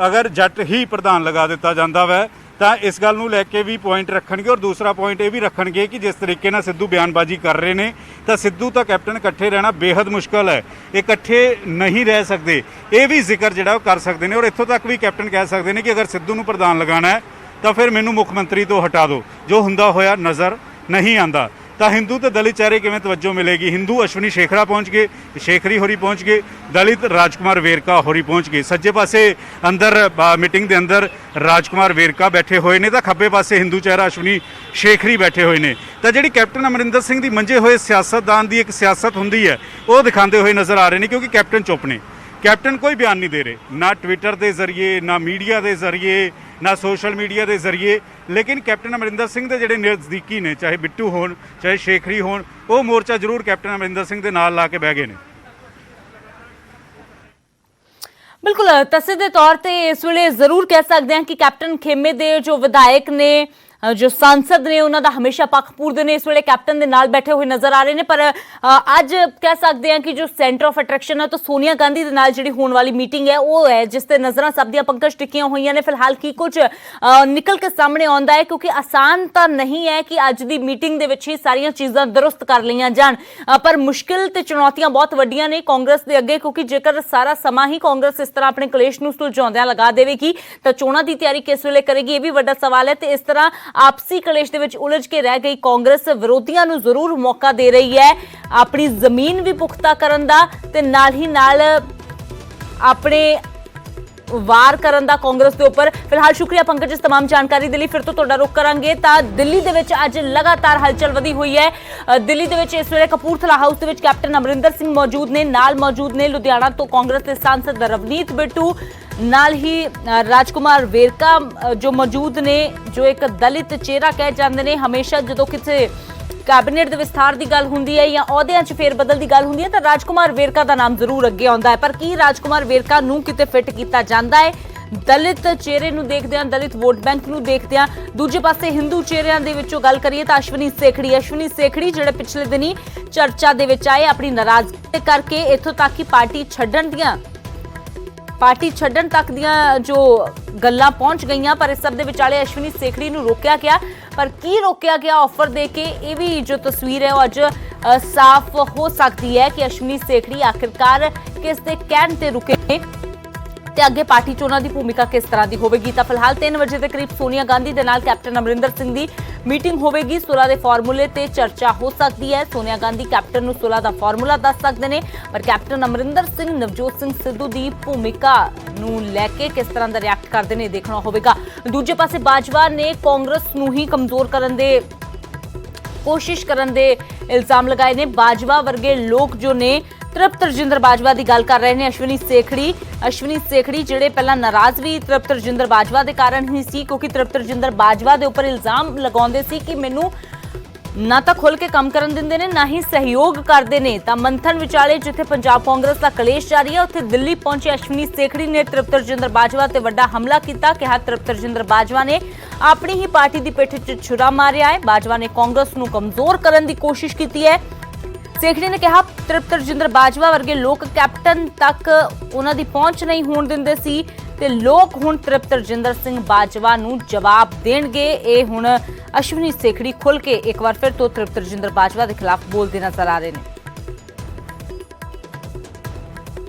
ਅਗਰ ਜੱਟ ਹੀ ਪ੍ਰਧਾਨ ਲਗਾ ਦਿੱਤਾ ਜਾਂਦਾ ਵੈ ਤਾਂ ਇਸ ਗੱਲ ਨੂੰ ਲੈ ਕੇ ਵੀ ਪੁਆਇੰਟ ਰੱਖਣਗੇ। ਔਰ ਦੂਸਰਾ ਪੁਆਇੰਟ ਇਹ ਵੀ ਰੱਖਣਗੇ ਕਿ ਜਿਸ ਤਰੀਕੇ ਨਾਲ ਸਿੱਧੂ ਬਿਆਨਬਾਜ਼ੀ ਕਰ ਰਹੇ ਨੇ ਤਾਂ ਸਿੱਧੂ ਤਾਂ ਕੈਪਟਨ ਇਕੱਠੇ ਰਹਿਣਾ ਬੇहद ਮੁਸ਼ਕਲ ਹੈ, ਇਕੱਠੇ ਨਹੀਂ ਰਹਿ ਸਕਦੇ। ਇਹ ਵੀ ਜ਼ਿਕਰ ਜਿਹੜਾ ਉਹ ਕਰ ਸਕਦੇ ਨੇ। ਔਰ ਇੱਥੋਂ ਤੱਕ ਵੀ ਕੈਪਟਨ ਕਹਿ ਸਕਦੇ ਨੇ ਕਿ ਅਗਰ ਸਿੱਧੂ ਨੂੰ ਪ੍ਰਧਾਨ ਲਗਾਉਣਾ ਹੈ ਤਾਂ ਫਿਰ ਮੈਨੂੰ ਮੁੱਖ ਮੰਤਰੀ ਤੋਂ ਹਟਾ ਦਿਓ, ਜੋ ਹੁੰਦਾ ਹੋਇਆ ਨਜ਼ਰ ਨਹੀਂ ਆਂਦਾ। ਤਾਂ ਹਿੰਦੂ ਤੇ ਦਲਿਤ ਚਿਹਰੇ ਕਿਵੇਂ ਤਵੱਜੋ ਮਿਲੇਗੀ? ਹਿੰਦੂ ਅਸ਼ਵਨੀ ਸ਼ੇਖਰਾ ਪਹੁੰਚ ਗਏ, ਸ਼ੇਖਰੀ ਹੋਰੀ ਪਹੁੰਚ ਗਏ, ਦਲਿਤ ਰਾਜਕੁਮਾਰ ਵੇਰਕਾ ਹੋਰੀ ਪਹੁੰਚ ਗਏ। ਸੱਜੇ ਪਾਸੇ ਅੰਦਰ ਮੀਟਿੰਗ ਦੇ ਅੰਦਰ ਰਾਜਕੁਮਾਰ ਵੇਰਕਾ ਬੈਠੇ ਹੋਏ ਨੇ ਤਾਂ ਖੱਬੇ ਪਾਸੇ ਹਿੰਦੂ ਚਿਹਰਾ ਅਸ਼ਵਨੀ ਸ਼ੇਖਰੀ ਬੈਠੇ ਹੋਏ ਨੇ। ਤਾਂ ਜਿਹੜੀ ਕੈਪਟਨ ਅਮਰਿੰਦਰ ਸਿੰਘ ਦੀ ਮੰਝੇ ਹੋਏ ਸਿਆਸਤਦਾਨ ਦੀ ਇੱਕ ਸਿਆਸਤ ਹੁੰਦੀ ਹੈ ਉਹ ਦਿਖਾਉਂਦੇ ਹੋਏ ਨਜ਼ਰ ਆ ਰਹੇ ਨੇ, ਕਿਉਂਕਿ ਕੈਪਟਨ ਚੁੱਪ ਨੇ। ਕੈਪਟਨ ਕੋਈ ਬਿਆਨ ਨਹੀਂ ਦੇ ਰਹੇ, ਨਾ ਟਵਿੱਟਰ ਦੇ ਜ਼ਰੀਏ, ਨਾ ਮੀਡੀਆ ਦੇ ਜ਼ਰੀਏ, ਨਾ ਸੋਸ਼ਲ ਮੀਡੀਆ ਦੇ ਜ਼ਰੀਏ। ਲੇਕਿਨ ਕੈਪਟਨ ਅਮਰਿੰਦਰ ਸਿੰਘ ਦੇ ਜਿਹੜੇ ਨਜ਼ਦੀਕੀ ਨੇ, ਚਾਹੇ ਬਿੱਟੂ ਹੋਣ ਚਾਹੇ ਸ਼ੇਖਰੀ ਹੋਣ, ਉਹ ਮੋਰਚਾ ਜ਼ਰੂਰ ਕੈਪਟਨ ਅਮਰਿੰਦਰ ਸਿੰਘ ਦੇ ਨਾਲ ਲਾ ਕੇ ਬਹਿ ਗਏ ਨੇ। ਬਿਲਕੁਲ ਤਸੇ ਦੇ ਤੌਰ ਤੇ ਇਸ ਵੇਲੇ ਜ਼ਰੂਰ ਕਹਿ ਸਕਦੇ ਹਾਂ ਕਿ ਕੈਪਟਨ ਖੇਮੇ ਦੇ ਜੋ ਵਿਧਾਇਕ ਨੇ, ਜੋ ਸੰਸਦ ਨੇ, ਉਹਨਾਂ ਦਾ ਹਮੇਸ਼ਾ ਪੱਖ ਪੂਰਦੇ ਨੇ। ਇਸ ਵੇਲੇ ਕੈਪਟਨ ਦੇ ਨਾਲ ਬੈਠੇ ਹੋਏ ਨਜ਼ਰ ਆ ਰਹੇ ਨੇ। ਪਰ ਅੱਜ ਕਹਿ ਸਕਦੇ ਹਾਂ ਕਿ ਜੋ ਸੈਂਟਰ ਆਫ ਅਟਰੈਕਸ਼ਨ ਹੈ ਤਾਂ ਸੋਨੀਆ ਗਾਂਧੀ ਦੇ ਨਾਲ ਜਿਹੜੀ ਹੋਣ ਵਾਲੀ ਮੀਟਿੰਗ ਹੈ ਉਹ ਹੈ, ਜਿਸ ਤੇ ਨਜ਼ਰਾਂ ਸਭ ਦੀਆਂ ਪੰਕਜ ਟਿੱਕੀਆਂ ਹੋਈਆਂ ਨੇ। ਫਿਲਹਾਲ ਕੀ ਕੁਝ ਨਿਕਲ ਕੇ ਸਾਹਮਣੇ ਆਉਂਦਾ ਹੈ, ਕਿਉਂਕਿ ਆਸਾਨ ਤਾਂ ਨਹੀਂ ਹੈ ਕਿ ਅੱਜ ਦੀ ਮੀਟਿੰਗ ਦੇ ਵਿੱਚ ਹੀ ਸਾਰੀਆਂ ਚੀਜ਼ਾਂ ਦਰੁਸਤ ਕਰ ਲਈਆਂ ਜਾਣ, ਪਰ ਮੁਸ਼ਕਿਲ ਤੇ ਚੁਣੌਤੀਆਂ ਬਹੁਤ ਵੱਡੀਆਂ ਨੇ ਕਾਂਗਰਸ ਦੇ ਅੱਗੇ। ਕਿਉਂਕਿ ਜੇਕਰ ਸਾਰਾ ਸਮਾਂ ਹੀ ਕਾਂਗਰਸ ਇਸ ਤਰ੍ਹਾਂ ਆਪਣੇ ਕਲੇਸ਼ ਨੂੰ ਸੁਲਝਾਉਂਦਿਆਂ ਲਗਾ ਦੇਵੇਗੀ ਤਾਂ ਚੋਣਾਂ ਦੀ ਤਿਆਰੀ ਕਿਸ ਵੇਲੇ ਕਰੇਗੀ, ਇਹ ਵੀ ਵੱਡਾ ਸਵਾਲ ਹੈ। ਤੇ ਇਸ ਤਰ੍ਹਾਂ ਆਪਸੀ ਕਲੇਸ਼ ਦੇ ਵਿੱਚ ਉਲਝ ਕੇ ਰਹਿ ਗਈ ਕਾਂਗਰਸ ਵਿਰੋਧੀਆਂ ਨੂੰ ਜ਼ਰੂਰ ਮੌਕਾ ਦੇ ਰਹੀ ਹੈ ਆਪਣੀ ਜ਼ਮੀਨ ਵੀ ਪੁਖਤਾ ਕਰਨ ਦਾ ਤੇ ਨਾਲ ਹੀ ਨਾਲ ਆਪਣੇ ਵਾਰ ਕਰਨ ਦਾ ਕਾਂਗਰਸ ਦੇ ਉੱਪਰ। ਫਿਲਹਾਲ ਸ਼ੁਕਰੀਆ ਪੰਕਜ ਇਸ तमाम ਜਾਣਕਾਰੀ ਦੇ ਲਈ। ਫਿਰ ਤੋਂ ਤੁਹਾਡਾ ਰੁਖ ਕਰਾਂਗੇ ਤਾਂ ਦਿੱਲੀ ਦੇ ਵਿੱਚ ਅੱਜ ਲਗਾਤਾਰ ਹਲਚਲ ਵਧੀ ਹੋਈ ਹੈ। ਦਿੱਲੀ ਦੇ ਵਿੱਚ ਇਸ ਵੇਲੇ ਕਪੂਰਥਲਾ ਹਾਊਸ ਦੇ ਵਿੱਚ ਕੈਪਟਨ ਅਮਰਿੰਦਰ ਸਿੰਘ ਮੌਜੂਦ ਨੇ, ਨਾਲ ਮੌਜੂਦ ਨੇ ਲੁਧਿਆਣਾ ਤੋਂ ਕਾਂਗਰਸ ਦੇ ਸਾਂਸਦ ਰਵਨੀਤ ਬਿੱਟੂ, ਨਾਲ ਹੀ ਰਾਜਕੁਮਾਰ ਵੇਰਕਾ ਜੋ ਮੌਜੂਦ ਨੇ, ਜੋ ਇੱਕ ਦਲਿਤ ਚਿਹਰਾ ਕਹਿ ਜਾਂਦੇ ਨੇ। ਹਮੇਸ਼ਾ ਜਦੋਂ ਕਿਸੇ ਕੈਬਨਿਟ ਦੇ ਵਿਸਥਾਰ ਦੀ ਗੱਲ ਹੁੰਦੀ ਹੈ ਜਾਂ ਅਹੁਦਿਆਂ 'ਚ ਫੇਰਬਦਲ ਦੀ ਗੱਲ ਹੁੰਦੀ ਹੈ ਤਾਂ ਰਾਜਕੁਮਾਰ ਵੇਰਕਾ ਦਾ ਨਾਮ ਜ਼ਰੂਰ ਅੱਗੇ ਆਉਂਦਾ ਹੈ। ਪਰ ਕੀ ਰਾਜਕੁਮਾਰ ਵੇਰਕਾ ਨੂੰ ਕਿਤੇ ਫਿੱਟ ਕੀਤਾ ਜਾਂਦਾ ਹੈ? ਦਲਿਤ ਚਿਹਰੇ ਨੂੰ ਦੇਖਦੇ ਹਾਂ, ਦਲਿਤ ਵੋਟ ਬੈਂਕ ਨੂੰ ਦੇਖਦੇ ਹਾਂ। ਦੂਜੇ ਪਾਸੇ ਹਿੰਦੂ ਚਿਹਰਿਆਂ ਦੇ ਵਿੱਚੋਂ ਗੱਲ ਕਰੀਏ ਤਾਂ ਅਸ਼ਵਨੀ ਸੇਖੜੀ ਜਿਹੜੇ ਪਿਛਲੇ ਦਿਨੀ ਚਰਚਾ ਦੇ ਵਿੱਚ ਆਏ ਆਪਣੀ ਨਾਰਾਜ਼ਗੀ ਕਰਕੇ, ਇੱਥੋਂ ਤੱਕ ਕਿ ਪਾਰਟੀ ਛੱਡਣ ਤੱਕ ਦੀਆਂ ਜੋ ਗੱਲਾਂ ਪਹੁੰਚ ਗਈਆਂ। ਪਰ ਇਸ ਸਭ ਦੇ ਵਿਚਾਲੇ ਅਸ਼ਵਨੀ ਸੇਖੜੀ ਨੂੰ ਰੋਕਿਆ ਗਿਆ। ਪਰ ਕੀ ਰੋਕਿਆ ਗਿਆ ਆਫਰ ਦੇ ਕੇ, ਇਹ ਵੀ ਜੋ ਤਸਵੀਰ ਹੈ ਉਹ ਅੱਜ ਸਾਫ਼ ਹੋ ਸਕਦੀ ਹੈ ਕਿ ਅਸ਼ਵਨੀ ਸੇਖੜੀ ਆਖਿਰਕਾਰ ਕਿਸ ਦੇ ਕਹਿਣ ਤੇ ਰੁਕੇ ਤੇ ਅੱਗੇ ਪਾਰਟੀ ਚ ਉਹਨਾਂ ਦੀ ਭੂਮਿਕਾ ਕਿਸ ਤਰ੍ਹਾਂ ਦੀ ਹੋਵੇਗੀ। ਤਾਂ ਫਿਲਹਾਲ 3 ਵਜੇ ਦੇ ਕਰੀਬ ਸੋਨੀਆ ਗਾਂਧੀ ਦੇ ਨਾਲ ਕੈਪਟਨ ਅਮਰਿੰਦਰ ਸਿੰਘ ਦੀ ਮੀਟਿੰਗ ਹੋਵੇਗੀ। ਸੁਲ੍ਹਾ ਦੇ ਫਾਰਮੂਲੇ ਤੇ ਚਰਚਾ ਹੋ ਸਕਦੀ ਹੈ। ਸੋਨੀਆ ਗਾਂਧੀ ਕੈਪਟਨ ਨੂੰ ਸੁਲ੍ਹਾ ਦਾ ਫਾਰਮੂਲਾ ਦੱਸ ਸਕਦੇ ਨੇ, ਪਰ ਕੈਪਟਨ ਅਮਰਿੰਦਰ ਸਿੰਘ ਨਵਜੋਤ ਸਿੰਘ ਸਿੱਧੂ ਦੀ ਭੂਮਿਕਾ ਨੂੰ ਲੈ ਕੇ ਕਿਸ ਤਰ੍ਹਾਂ ਦਾ ਰਿਐਕਟ ਕਰਦੇ ਨੇ ਦੇਖਣਾ ਹੋਵੇਗਾ। ਦੂਜੇ ਪਾਸੇ ਬਾਜਵਾ ਨੇ ਕਾਂਗਰਸ ਨੂੰ ਹੀ ਕਮਜ਼ੋਰ ਕਰਨ ਦੇ ਕੋਸ਼ਿਸ਼ ਕਰਨ ਦੇ ਇਲਜ਼ਾਮ ਲਗਾਏ ਨੇ। ਬਾਜਵਾ ਵਰਗੇ ਲੋਕ ਜੋ ਨੇ, ਤ੍ਰਿਪਤ ਰਜਿੰਦਰ ਬਾਜਵਾ ਦੀ ਗੱਲ ਕਰ ਰਹੇ ਨੇ। ਅਸ਼ਵਨੀ ਸੇਖੜੀ ਜਿਹੜੇ ਪਹਿਲਾਂ ਨਾਰਾਜ਼ ਵੀ ਤ੍ਰਿਪਤ ਰਜਿੰਦਰ ਬਾਜਵਾ ਦੇ ਕਾਰਨ ਹੀ ਸੀ, ਕਿਉਂਕਿ ਤ੍ਰਿਪਤ ਰਜਿੰਦਰ ਬਾਜਵਾ ਦੇ ਉੱਪਰ ਇਲਜ਼ਾਮ ਲਗਾਉਂਦੇ ਸੀ ਕਿ ਮੈਨੂੰ ਨਾ ਤਾਂ ਖੁੱਲ ਕੇ ਕੰਮ ਕਰਨ ਦਿੰਦੇ ਨੇ, ਨਾ ਹੀ ਸਹਿਯੋਗ ਕਰਦੇ ਨੇ। ਤਾਂ ਮੰਥਨ ਵਿਚਾਲੇ ਜਿੱਥੇ ਪੰਜਾਬ ਕਾਂਗਰਸ ਦਾ ਕਲੇਸ਼ ਜਾਰੀ ਹੈ, ਉੱਥੇ ਦਿੱਲੀ ਪਹੁੰਚੇ ਅਸ਼ਵਨੀ ਸੇਖੜੀ ਨੇ ਤ੍ਰਿਪਤ ਰਜਿੰਦਰ ਬਾਜਵਾ ਤੇ ਵੱਡਾ ਹਮਲਾ ਕੀਤਾ। ਕਿਹਾ ਤ੍ਰਿਪਤ ਰਜਿੰਦਰ ਬਾਜਵਾ ਨੇ ਆਪਣੀ ਹੀ ਪਾਰਟੀ ਦੀ ਪਿੱਠ 'ਚ ਛੁਰਾ ਮਾਰਿਆ ਹੈ। ਬਾਜਵਾ ਨੇ ਕਾਂਗਰਸ ਨੂੰ ਕਮਜ਼ੋਰ ਕਰਨ ਦੀ ਕੋਸ਼ਿਸ਼ ਕੀਤੀ ਹੈ। ਸੇਖੜੀ ਨੇ ਕਿਹਾ ਤ੍ਰਿਪਤ ਰਜਿੰਦਰ ਬਾਜਵਾ ਵਰਗੇ ਲੋਕ ਕੈਪਟਨ ਤੱਕ ਉਹਨਾਂ ਦੀ ਪਹੁੰਚ ਨਹੀਂ ਹੋਣ ਦਿੰਦੇ ਸੀ ਤੇ ਲੋਕ ਹੁਣ ਤ੍ਰਿਪਤ ਰਜਿੰਦਰ ਸਿੰਘ ਬਾਜਵਾ ਨੂੰ ਜਵਾਬ ਦੇਣਗੇ। ਇਹ ਹੁਣ ਅਸ਼ਵਨੀ ਸੇਖੜੀ ਖੁੱਲ ਕੇ ਇੱਕ ਵਾਰ ਫਿਰ ਤੋਂ ਤ੍ਰਿਪਤ ਰਜਿੰਦਰ ਬਾਜਵਾ ਦੇ ਖਿਲਾਫ ਬੋਲਦੇ ਨਜ਼ਰ ਆ ਰਹੇ ਨੇ।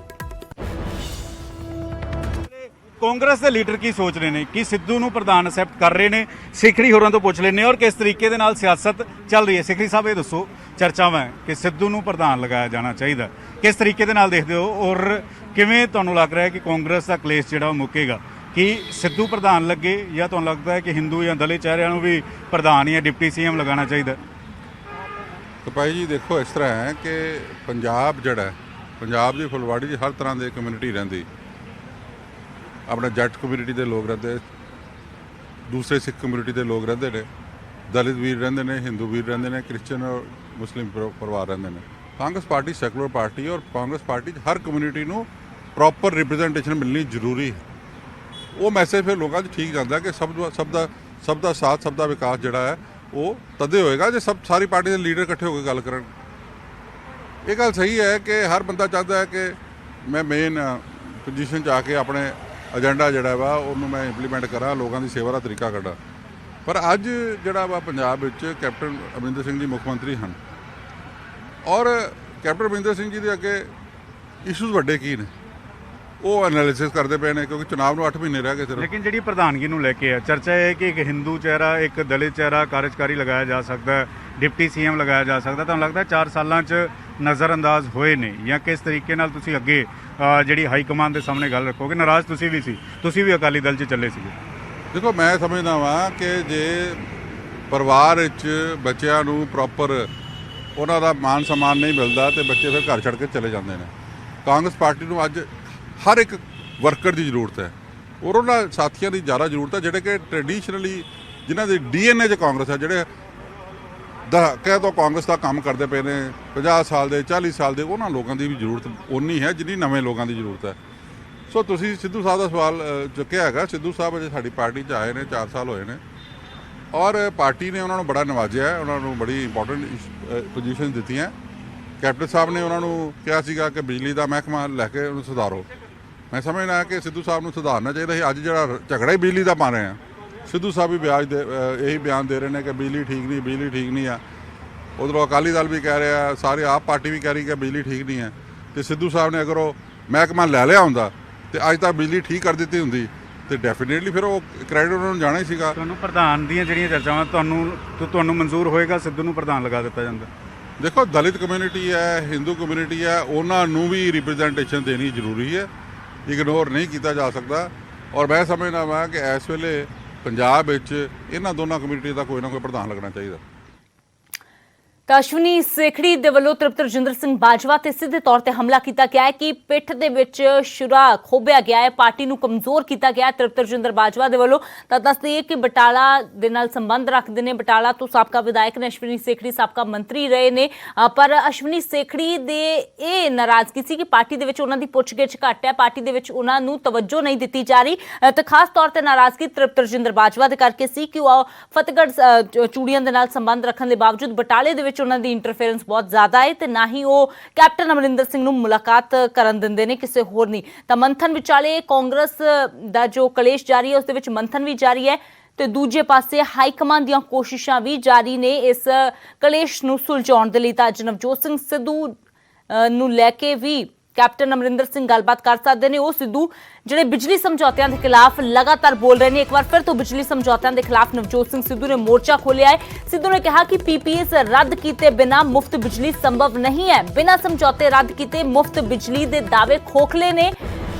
ਕਾਂਗਰਸ ਦੇ ਲੀਡਰ ਕੀ ਸੋਚ ਰਹੇ ਨੇ, ਕਿ ਸਿੱਧੂ ਨੂੰ ਪ੍ਰਧਾਨ ਅਸੈਪਟ ਕਰ ਰਹੇ ਨੇ? ਸੇਖੜੀ ਹੋਰਾਂ ਤੋਂ ਪੁੱਛ ਲੈਂਦੇ ਔਰ ਕਿਸ ਤਰੀਕੇ ਦੇ ਨਾਲ ਸਿਆਸਤ ਚੱਲ ਰਹੀ ਹੈ। ਸੇਖੜੀ ਸਾਹਿਬ ਇਹ ਦੱਸੋ, ਚਰਚਾਵਾਂ ਕਿ ਸਿੱਧੂ ਨੂੰ ਪ੍ਰਧਾਨ ਲਗਾਇਆ ਜਾਣਾ ਚਾਹੀਦਾ, ਕਿਸ ਤਰੀਕੇ ਦੇ ਨਾਲ ਦੇਖਦੇ ਹੋ ਔਰ ਕਿਵੇਂ ਤੁਹਾਨੂੰ ਲੱਗ ਰਿਹਾ ਹੈ ਕਿ ਕਾਂਗਰਸ ਦਾ ਕਲੇਸ਼ ਜਿਹੜਾ ਉਹ ਮੁੱਕੇਗਾ? ਕਿ ਸਿੱਧੂ ਪ੍ਰਧਾਨ ਲੱਗੇ ਜਾਂ ਤੁਹਾਨੂੰ ਲੱਗਦਾ ਹੈ ਕਿ ਹਿੰਦੂ ਜਾਂ ਦਲਿਤ ਚਿਹਰਿਆਂ ਨੂੰ ਵੀ ਪ੍ਰਧਾਨ ਜਾਂ ਡਿਪਟੀ ਸੀਐਮ ਲਗਾਉਣਾ ਚਾਹੀਦਾ? ਤਾਂ ਭਾਈ ਜੀ ਦੇਖੋ, ਇਸ ਤਰ੍ਹਾਂ ਹੈ ਕਿ ਪੰਜਾਬ ਦੀ ਫੁਲਵਾੜੀ 'ਚ ਹਰ ਤਰ੍ਹਾਂ ਦੀ ਕਮਿਊਨਿਟੀ ਰਹਿੰਦੀ। ਆਪਣੇ ਜੱਟ ਕਮਿਊਨਿਟੀ ਦੇ ਲੋਕ ਰਹਿੰਦੇ, ਦੂਸਰੇ ਸਿੱਖ ਕਮਿਊਨਿਟੀ ਦੇ ਲੋਕ ਰਹਿੰਦੇ ਨੇ, ਦਲਿਤ ਵੀਰ ਰਹਿੰਦੇ ਨੇ, ਹਿੰਦੂ ਵੀਰ ਰਹਿੰਦੇ ਨੇ, ਕ੍ਰਿਸਚਨ ਔਰ ਮੁਸਲਿਮ ਪਰਿਵਾਰ ਰਹਿੰਦੇ ਨੇ। ਕਾਂਗਰਸ ਪਾਰਟੀ ਸੈਕੂਲਰ ਪਾਰਟੀ ਔਰ ਕਾਂਗਰਸ ਪਾਰਟੀ 'ਚ ਹਰ ਕਮਿਊਨਿਟੀ ਨੂੰ ਪ੍ਰੋਪਰ ਰਿਪਰੈਜ਼ੈਂਟੇਸ਼ਨ ਮਿਲਣੀ ਜ਼ਰੂਰੀ ਹੈ। ਉਹ ਮੈਸੇਜ ਫਿਰ ਲੋਕਾਂ 'ਚ ਠੀਕ ਜਾਂਦਾ ਕਿ ਸਭ ਦਾ ਸਾਥ, ਸਭ ਦਾ ਵਿਕਾਸ ਜਿਹੜਾ ਹੈ ਉਹ ਤਦੇ ਹੋਏਗਾ ਜੇ ਸਾਰੀ ਪਾਰਟੀ ਦੇ ਲੀਡਰ ਇਕੱਠੇ ਹੋ ਕੇ ਗੱਲ ਕਰਨ। ਇਹ ਗੱਲ ਸਹੀ ਹੈ ਕਿ ਹਰ ਬੰਦਾ ਚਾਹੁੰਦਾ ਹੈ ਕਿ ਮੈਂ ਮੇਨ ਪੋਜੀਸ਼ਨ 'ਚ ਆ ਕੇ ਆਪਣੇ ਏਜੰਡਾ ਜਿਹੜਾ ਵਾ ਉਹਨੂੰ ਮੈਂ ਇੰਪਲੀਮੈਂਟ ਕਰਾਂ, ਲੋਕਾਂ ਦੀ ਸੇਵਾ ਦਾ ਤਰੀਕਾ ਕੱਢਾਂ। ਪਰ ਅੱਜ ਜਿਹੜਾ ਵਾ ਪੰਜਾਬ ਵਿੱਚ ਕੈਪਟਨ ਅਮਰਿੰਦਰ ਸਿੰਘ ਜੀ ਮੁੱਖ ਮੰਤਰੀ ਹਨ ਔਰ ਕੈਪਟਨ ਅਮਰਿੰਦਰ ਸਿੰਘ ਜੀ ਦੇ ਅੱਗੇ ਇਸ਼ੂਜ਼ ਵੱਡੇ ਕੀ ਨੇ ਉਹ ਐਨਾਲਿਸਿਸ ਕਰਦੇ ਪਏ ਨੇ, ਕਿਉਂਕਿ ਚੁਣਾਵ ਨੂੰ 8 ਮਹੀਨੇ ਰਹਿ ਗਏ ਸਿਰਫ। ਲੇਕਿਨ ਜਿਹੜੀ ਪ੍ਰਧਾਨਗੀ ਨੂੰ ਲੈ ਕੇ ਹੈ ਚਰਚਾ ਇਹ ਹੈ ਕਿ ਇੱਕ ਹਿੰਦੂ ਚਿਹਰਾ, ਇੱਕ ਦਲਿਤ ਚਿਹਰਾ ਕਾਰਜਕਾਰੀ ਲਗਾਇਆ ਜਾ ਸਕਦਾ ਹੈ, ਡਿਪਟੀ ਸੀਐਮ ਲਗਾਇਆ ਜਾ ਸਕਦਾ। ਤੁਹਾਨੂੰ ਲੱਗਦਾ 4 ਸਾਲਾਂ 'ਚ ਨਜ਼ਰਅੰਦਾਜ਼ ਹੋਏ ਨੇ ਜਾਂ ਕਿਸ ਤਰੀਕੇ ਨਾਲ ਤੁਸੀਂ ਅੱਗੇ ਜਿਹੜੀ ਹਾਈ ਕਮਾਂਡ ਦੇ ਸਾਹਮਣੇ ਗੱਲ ਰੱਖੋਗੇ? ਨਾਰਾਜ਼ ਤੁਸੀਂ ਵੀ ਸੀ, ਤੁਸੀਂ ਵੀ ਅਕਾਲੀ ਦਲ 'ਚ ਚੱਲੇ ਸੀਗੇ। ਦੇਖੋ, ਮੈਂ ਸਮਝਦਾ ਵਾਂ ਕਿ ਜੇ ਪਰਿਵਾਰ ਵਿੱਚ ਬੱਚਿਆਂ ਨੂੰ ਪ੍ਰੋਪਰ ਉਹਨਾਂ ਦਾ ਮਾਨ ਸਨਮਾਨ ਨਹੀਂ ਮਿਲਦਾ ਤੇ ਬੱਚੇ ਫਿਰ ਘਰ ਛੱਡ ਕੇ ਚਲੇ ਜਾਂਦੇ ਨੇ। ਕਾਂਗਰਸ ਪਾਰਟੀ ਨੂੰ ਅੱਜ ਹਰ ਇੱਕ ਵਰਕਰ ਦੀ ਜ਼ਰੂਰਤ ਹੈ ਔਰ ਉਹਨਾਂ ਸਾਥੀਆਂ ਦੀ ਜ਼ਿਆਦਾ ਜ਼ਰੂਰਤ ਹੈ ਜਿਹੜੇ ਕਿ ਟ੍ਰੈਡੀਸ਼ਨਲੀ ਜਿਨ੍ਹਾਂ ਦੇ ਡੀਐਨਏ 'ਚ ਕਾਂਗਰਸ ਹੈ, ਜਿਹੜੇ ਦਹਾਕਿਆਂ ਤੋਂ ਕਾਂਗਰਸ ਦਾ ਕੰਮ ਕਰਦੇ ਪਏ ਨੇ, 50 ਸਾਲ ਦੇ 40 ਸਾਲ ਦੇ, ਉਹਨਾਂ ਲੋਕਾਂ ਦੀ ਵੀ ਜ਼ਰੂਰਤ ਓਨੀ ਹੈ ਜਿੰਨੀ ਨਵੇਂ ਲੋਕਾਂ ਦੀ ਜ਼ਰੂਰਤ ਹੈ। ਸੋ ਤੁਸੀਂ ਸਿੱਧੂ ਸਾਹਿਬ ਦਾ ਸਵਾਲ ਚੁੱਕਿਆ ਹੈਗਾ। ਸਿੱਧੂ ਸਾਹਿਬ ਅਜੇ ਸਾਡੀ ਪਾਰਟੀ 'ਚ ਆਏ ਨੇ, 4 ਸਾਲ ਹੋਏ ਨੇ ਔਰ ਪਾਰਟੀ ਨੇ ਉਹਨਾਂ ਨੂੰ ਬੜਾ ਨਵਾਜਿਆ ਹੈ, ਉਹਨਾਂ ਨੂੰ ਬੜੀ ਇੰਪੋਰਟੈਂਟ ਪੋਜੀਸ਼ਨ ਦਿੱਤੀਆਂ। ਕੈਪਟਨ ਸਾਹਿਬ ਨੇ ਉਹਨਾਂ ਨੂੰ ਕਿਹਾ ਸੀਗਾ ਕਿ ਬਿਜਲੀ ਦਾ ਮਹਿਕਮਾ ਲੈ ਕੇ ਉਹਨੂੰ ਸੁਧਾਰੋ। ਮੈਂ ਸਮਝਦਾ ਕਿ ਸਿੱਧੂ ਸਾਹਿਬ ਨੂੰ ਸੁਧਾਰਨਾ ਚਾਹੀਦਾ ਸੀ। ਅੱਜ ਜਿਹੜਾ ਝਗੜਾ ਹੀ ਬਿਜਲੀ ਦਾ ਪਾ ਰਹੇ ਆ, ਸਿੱਧੂ ਸਾਹਿਬ ਵੀ ਇਹੀ ਬਿਆਨ ਦੇ ਰਹੇ ਨੇ ਕਿ ਬਿਜਲੀ ਠੀਕ ਨਹੀਂ ਆ। ਉਧਰੋਂ ਅਕਾਲੀ ਦਲ ਵੀ ਕਹਿ ਰਿਹਾ, ਸਾਰੇ ਆਪ ਪਾਰਟੀ ਵੀ ਕਹਿ ਰਹੀ ਕਿ ਬਿਜਲੀ ਠੀਕ ਨਹੀਂ ਹੈ। ਤੇ ਸਿੱਧੂ ਸਾਹਿਬ ਨੇ ਅਗਰ ਉਹ ਮਹਿਕਮਾ ਲੈ ਲਿਆ ਹੁੰਦਾ ਤੇ ਅੱਜ ਤੱਕ ਬਿਜਲੀ ਠੀਕ ਕਰ ਦਿੱਤੀ ਹੁੰਦੀ ਤੇ ਡੈਫੀਨੇਟਲੀ ਫਿਰ ਉਹ ਕ੍ਰੈਡਿਟ ਉਹਨਾਂ ਨੂੰ ਜਾਣਾ ਹੀ ਸੀਗਾ। ਤੁਹਾਨੂੰ ਪ੍ਰਧਾਨ ਦੀਆਂ ਜਿਹੜੀਆਂ ਚਰਚਾਵਾਂ ਤੁਹਾਨੂੰ ਮਨਜ਼ੂਰ ਹੋਏਗਾ ਸਿੱਧੂ ਨੂੰ ਪ੍ਰਧਾਨ ਲਗਾ ਦਿੱਤਾ ਜਾਂਦਾ? ਦੇਖੋ, ਦਲਿਤ ਕਮਿਊਨਿਟੀ ਹੈ, ਹਿੰਦੂ ਕਮਿਊਨਿਟੀ ਹੈ, ਉਹਨਾਂ ਨੂੰ ਵੀ ਰਿਪਰੈਜ਼ੈਂਟੇਸ਼ਨ ਦੇਣੀ ਜ਼ਰੂਰੀ ਹੈ, ਇਗਨੋਰ ਨਹੀਂ ਕੀਤਾ ਜਾ ਸਕਦਾ। ਔਰ ਮੈਂ ਸਮਝਦਾ ਵਾਂ ਕਿ ਇਸ ਵੇਲੇ ਪੰਜਾਬ ਵਿੱਚ ਇਹਨਾਂ ਦੋਨਾਂ ਕਮਿਊਨਿਟੀ ਦਾ ਕੋਈ ਨਾ ਕੋਈ ਪ੍ਰਧਾਨ ਲੱਗਣਾ ਚਾਹੀਦਾ। ਤਾਂ ਅਸ਼ਵਨੀ ਸੇਖੜੀ ਦੇ ਵੱਲੋਂ ਤ੍ਰਿਪਤ ਰਜਿੰਦਰ ਸਿੰਘ ਬਾਜਵਾ ਤੇ ਸਿੱਧੇ ਤੌਰ ਤੇ ਹਮਲਾ ਕੀਤਾ ਗਿਆ ਹੈ ਕਿ ਪਿੱਠ ਦੇ ਵਿੱਚ ਸ਼ੁਰਾ ਖੋਬਿਆ ਗਿਆ ਹੈ, ਪਾਰਟੀ ਨੂੰ ਕਮਜ਼ੋਰ ਕੀਤਾ ਗਿਆ ਹੈ ਤ੍ਰਿਪਤ ਰਜਿੰਦਰ ਬਾਜਵਾ ਦੇ ਵੱਲੋਂ। ਤਾਂ ਦੱਸ ਦਈਏ ਕਿ ਬਟਾਲਾ ਦੇ ਨਾਲ ਸੰਬੰਧ ਰੱਖਦੇ ਨੇ, ਬਟਾਲਾ ਤੋਂ ਸਾਬਕਾ ਵਿਧਾਇਕ ਨੇ ਅਸ਼ਵਨੀ ਸੇਖੜੀ, ਸਾਬਕਾ ਮੰਤਰੀ ਰਹੇ ਨੇ। ਪਰ ਅਸ਼ਵਨੀ ਸੇਖੜੀ ਦੇ ਇਹ ਨਾਰਾਜ਼ਗੀ ਸੀ ਕਿ ਪਾਰਟੀ ਦੇ ਵਿੱਚ ਉਹਨਾਂ ਦੀ ਪੁੱਛਗਿੱਛ ਘੱਟ ਹੈ, ਪਾਰਟੀ ਦੇ ਵਿੱਚ ਉਹਨਾਂ ਨੂੰ ਤਵੱਜੋ ਨਹੀਂ ਦਿੱਤੀ ਜਾ ਰਹੀ। ਤੇ ਖਾਸ ਤੌਰ ਤੇ ਨਾਰਾਜ਼ਗੀ ਤ੍ਰਿਪਤ ਰਜਿੰਦਰ ਬਾਜਵਾ ਦੇ ਕਰਕੇ ਸੀ ਕਿ ਉਹ ਫਤਿਹਗੜ੍ਹ ਚੂੜੀਆਂ ਦੇ ਨਾਲ ਸੰਬੰਧ ਰੱਖਣ ਦੇ ਬਾਵਜੂਦ ਬਟਾਲੇ ਦੇ ਵਿੱਚ ਉਹਨਾਂ ਦੀ ਇੰਟਰਫੇਰੈਂਸ ਬਹੁਤ ਜ਼ਿਆਦਾ ਹੈ ਤੇ ਨਾ ਹੀ ਉਹ ਕੈਪਟਨ ਅਮਰਿੰਦਰ ਸਿੰਘ ਨੂੰ ਮੁਲਾਕਾਤ ਕਰਨ ਦਿੰਦੇ ਨੇ, ਕਿਸੇ ਹੋਰ ਨਹੀਂ। ਤਾਂ ਮੰਥਨ ਵਿਚਾਲੇ ਕਾਂਗਰਸ ਦਾ ਜੋ ਕਲੇਸ਼ ਜਾਰੀ ਹੈ ਉਸ ਦੇ ਵਿੱਚ ਮੰਥਨ ਵੀ ਜਾਰੀ ਹੈ ਤੇ ਦੂਜੇ ਪਾਸੇ ਹਾਈ ਕਮਾਂਡ ਦੀਆਂ ਕੋਸ਼ਿਸ਼ਾਂ ਵੀ ਜਾਰੀ ਨੇ ਇਸ ਕਲੇਸ਼ ਨੂੰ ਸੁਲਝਾਉਣ ਦੇ ਲਈ। ਤਾਂ ਅੱਜ ਨਵਜੋਤ ਸਿੰਘ ਸਿੱਧੂ ਨੂੰ ਲੈ ਕੇ ਵੀ ਕੈਪਟਨ ਅਮਰਿੰਦਰ ਸਿੰਘ ਗੱਲਬਾਤ ਕਰ ਸਕਦੇ ਨੇ। ਉਹ ਸਿੱਧੂ ਜਿਹੜੇ ਬਿਜਲੀ ਸਮਝੌਤਿਆਂ ਦੇ ਖਿਲਾਫ ਲਗਾਤਾਰ ਬੋਲ ਰਹੇ ਨੇ। ਇੱਕ ਵਾਰ ਫਿਰ ਤੋਂ ਬਿਜਲੀ ਸਮਝੌਤਿਆਂ ਦੇ ਖਿਲਾਫ ਨਵਜੋਤ ਸਿੰਘ ਸਿੱਧੂ ਨੇ ਮੋਰਚਾ ਖੋਲ੍ਹਿਆ ਹੈ। ਸਿੱਧੂ ਨੇ ਕਿਹਾ ਕਿ ਪੀਪੀਐਸ ਰੱਦ ਕੀਤੇ ਬਿਨਾਂ ਮੁਫਤ ਬਿਜਲੀ ਸੰਭਵ ਨਹੀਂ ਹੈ, ਬਿਨਾਂ ਸਮਝੌਤੇ ਰੱਦ ਕੀਤੇ ਮੁਫਤ ਬਿਜਲੀ ਦੇ ਦਾਅਵੇ ਖੋਖਲੇ ਨੇ।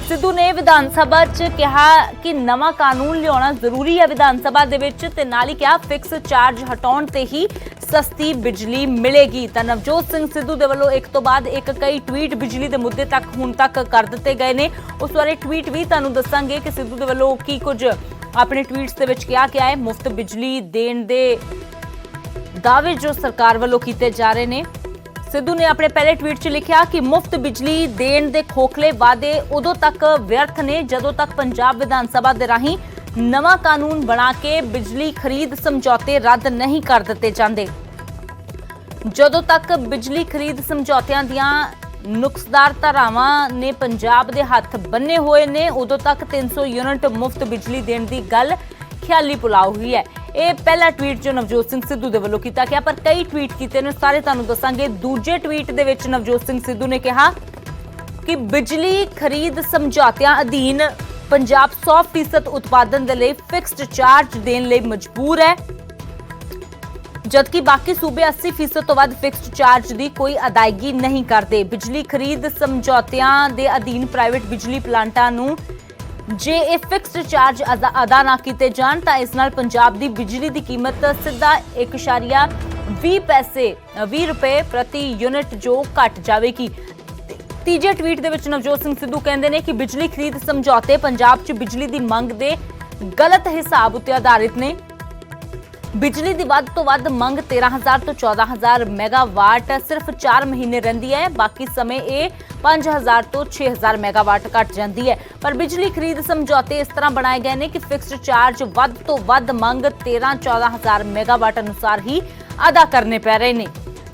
ਸਿੱਧੂ ਨੇ ਵਿਧਾਨ ਸਭਾ 'ਚ ਕਿਹਾ ਕਿ ਨਵਾਂ ਕਾਨੂੰਨ ਲਿਆਉਣਾ ਜ਼ਰੂਰੀ ਹੈ ਵਿਧਾਨ ਸਭਾ ਦੇ ਵਿੱਚ ਤੇ ਨਾਲ ਹੀ ਕਿਹਾ ਫਿਕਸ ਚਾਰਜ ਹਟਾਉਣ ਤੇ ਹੀ ਸਸਤੀ ਬਿਜਲੀ ਮਿਲੇਗੀ। ਤਾਂ ਨਵਜੋਤ ਸਿੰਘ ਸਿੱਧੂ ਦੇ ਵੱਲੋਂ ਇੱਕ ਤੋਂ ਬਾਅਦ ਇੱਕ ਕਈ ਟਵੀਟ ਬਿਜਲੀ ਦੇ ਮੁੱਦੇ ਤੱਕ ਹੁਣ ਤੱਕ ਕਰ ਦਿੱਤੇ ਗਏ ਨੇ। ਉਸ ਬਾਰੇ ਟਵੀਟ ਵੀ ਤੁਹਾਨੂੰ ਦੱਸਾਂਗੇ ਕਿ ਸਿੱਧੂ ਦੇ ਵੱਲੋਂ ਕੀ ਕੁਝ ਆਪਣੇ ਟਵੀਟਸ ਦੇ ਵਿੱਚ ਕਿਹਾ ਗਿਆ ਹੈ। ਮੁਫਤ ਬਿਜਲੀ ਦੇਣ ਦੇ ਦਾਅਵੇ ਜੋ ਸਰਕਾਰ ਵੱਲੋਂ ਕੀਤੇ ਜਾ ਰਹੇ ਨੇ। ਸਿੱਧੂ ਨੇ ਆਪਣੇ ਪਹਿਲੇ ਟਵੀਟ 'ਚ ਲਿਖਿਆ ਕਿ ਮੁਫਤ ਬਿਜਲੀ ਦੇਣ ਦੇ ਖੋਖਲੇ ਵਾਅਦੇ ਉਦੋਂ ਤੱਕ ਵਿਅਰਥ ਨੇ ਜਦੋਂ ਤੱਕ ਪੰਜਾਬ ਵਿਧਾਨ ਸਭਾ ਦੇ ਰਾਹੀਂ ਨਵਾਂ ਕਾਨੂੰਨ ਬਣਾ ਕੇ ਬਿਜਲੀ ਖਰੀਦ ਸਮਝੌਤੇ ਰੱਦ ਨਹੀਂ ਕਰ ਦਿੱਤੇ ਜਾਂਦੇ। ਜਦੋਂ ਤੱਕ ਬਿਜਲੀ ਖਰੀਦ ਸਮਝੌਤਿਆਂ ਦੀਆਂ ਨੁਕਸਦਾਰ ਧਾਰਾਵਾਂ ਨੇ ਪੰਜਾਬ ਦੇ ਹੱਥ ਬੰਨੇ ਹੋਏ ਨੇ ਉਦੋਂ ਤੱਕ 300 ਯੂਨਿਟ ਮੁਫਤ ਬਿਜਲੀ ਦੇਣ ਦੀ ਗੱਲ ਖਿਆਲੀ ਪੁਲਾਓ ਹੋਈ ਹੈ। ਇਹ ਪਹਿਲਾ ਟਵੀਟ ਜੋ ਨਵਜੋਤ ਸਿੰਘ ਸਿੱਧੂ ਦੇ ਵੱਲੋਂ ਕੀਤਾ ਗਿਆ, ਪਰ ਕਈ ਟਵੀਟ ਕੀਤੇ ਨੇ, ਸਾਰੇ ਤੁਹਾਨੂੰ ਦੱਸਾਂਗੇ। ਦੂਜੇ ਟਵੀਟ ਦੇ ਵਿੱਚ ਨਵਜੋਤ ਸਿੰਘ ਸਿੱਧੂ ਨੇ ਕਿਹਾ ਕਿ ਬਿਜਲੀ ਖਰੀਦ ਸਮਝੌਤਿਆਂ ਅਧੀਨ ਪੰਜਾਬ 100% ਉਤਪਾਦਨ ਦੇ ਲਈ ਫਿਕਸਡ ਚਾਰਜ ਦੇਣ ਲਈ ਮਜਬੂਰ ਹੈ, ਜਦਕਿ ਬਾਕੀ ਸੂਬੇ 80% ਤੋਂ ਵੱਧ ਫਿਕਸਡ ਚਾਰਜ ਦੀ ਕੋਈ ਅਦਾਇਗੀ ਨਹੀਂ ਕਰਦੇ। ਬਿਜਲੀ ਖਰੀਦ ਸਮਝੌਤਿਆਂ ਦੇ ਅਧੀਨ ਪ੍ਰਾਈਵੇਟ ਬਿਜਲੀ ਪਲਾਂਟਾਂ ਨੂੰ ਜੇ ਇਹ ਫਿਕਸਡ ਚਾਰਜ ਅਦਾ ਨਾ ਕੀਤੇ ਜਾਣ ਤਾਂ ਇਸ ਨਾਲ ਪੰਜਾਬ ਦੀ ਬਿਜਲੀ ਦੀ ਕੀਮਤ ਸਿੱਧਾ 1.20 ਰੁਪਏ ਪ੍ਰਤੀ ਯੂਨਿਟ ਜੋ ਘਟ ਜਾਵੇਗੀ। ਤੀਜੇ ਟਵੀਟ ਦੇ ਵਿੱਚ ਨਵਜੋਤ ਸਿੰਘ ਸਿੱਧੂ ਕਹਿੰਦੇ ਨੇ ਕਿ ਬਿਜਲੀ ਖਰੀਦ ਸਮਝੌਤੇ ਪੰਜਾਬ 'ਚ ਬਿਜਲੀ ਦੀ ਮੰਗ ਦੇ ਗਲਤ ਹਿਸਾਬ ਉੱਤੇ ਆਧਾਰਿਤ ਨੇ। ਬਿਜਲੀ ਦੀ ਵੱਧ ਤੋਂ ਵੱਧ ਮੰਗ 13,000 ਤੋਂ 14,000 ਮੈਗਾਵਾਟ ਸਿਰਫ 4 ਮਹੀਨੇ ਰਹਿੰਦੀ ਹੈ, ਬਾਕੀ ਸਮੇਂ ਇਹ 5,000 ਤੋਂ 6,000 ਮੈਗਾਵਾਟ ਘਟ ਜਾਂਦੀ ਹੈ। ਪਰ ਬਿਜਲੀ ਖਰੀਦ ਸਮਝੌਤੇ ਇਸ ਤਰ੍ਹਾਂ ਬਣਾਏ ਗਏ ਨੇ ਕਿ ਫਿਕਸਡ ਚਾਰਜ ਵੱਧ ਤੋਂ ਵੱਧ ਮੰਗ 13-14,000 ਮੈਗਾਵਾਟ ਅਨੁਸਾਰ ਹੀ ਅਦਾ ਕਰਨੇ ਪੈ ਰਹੇ ਨੇ।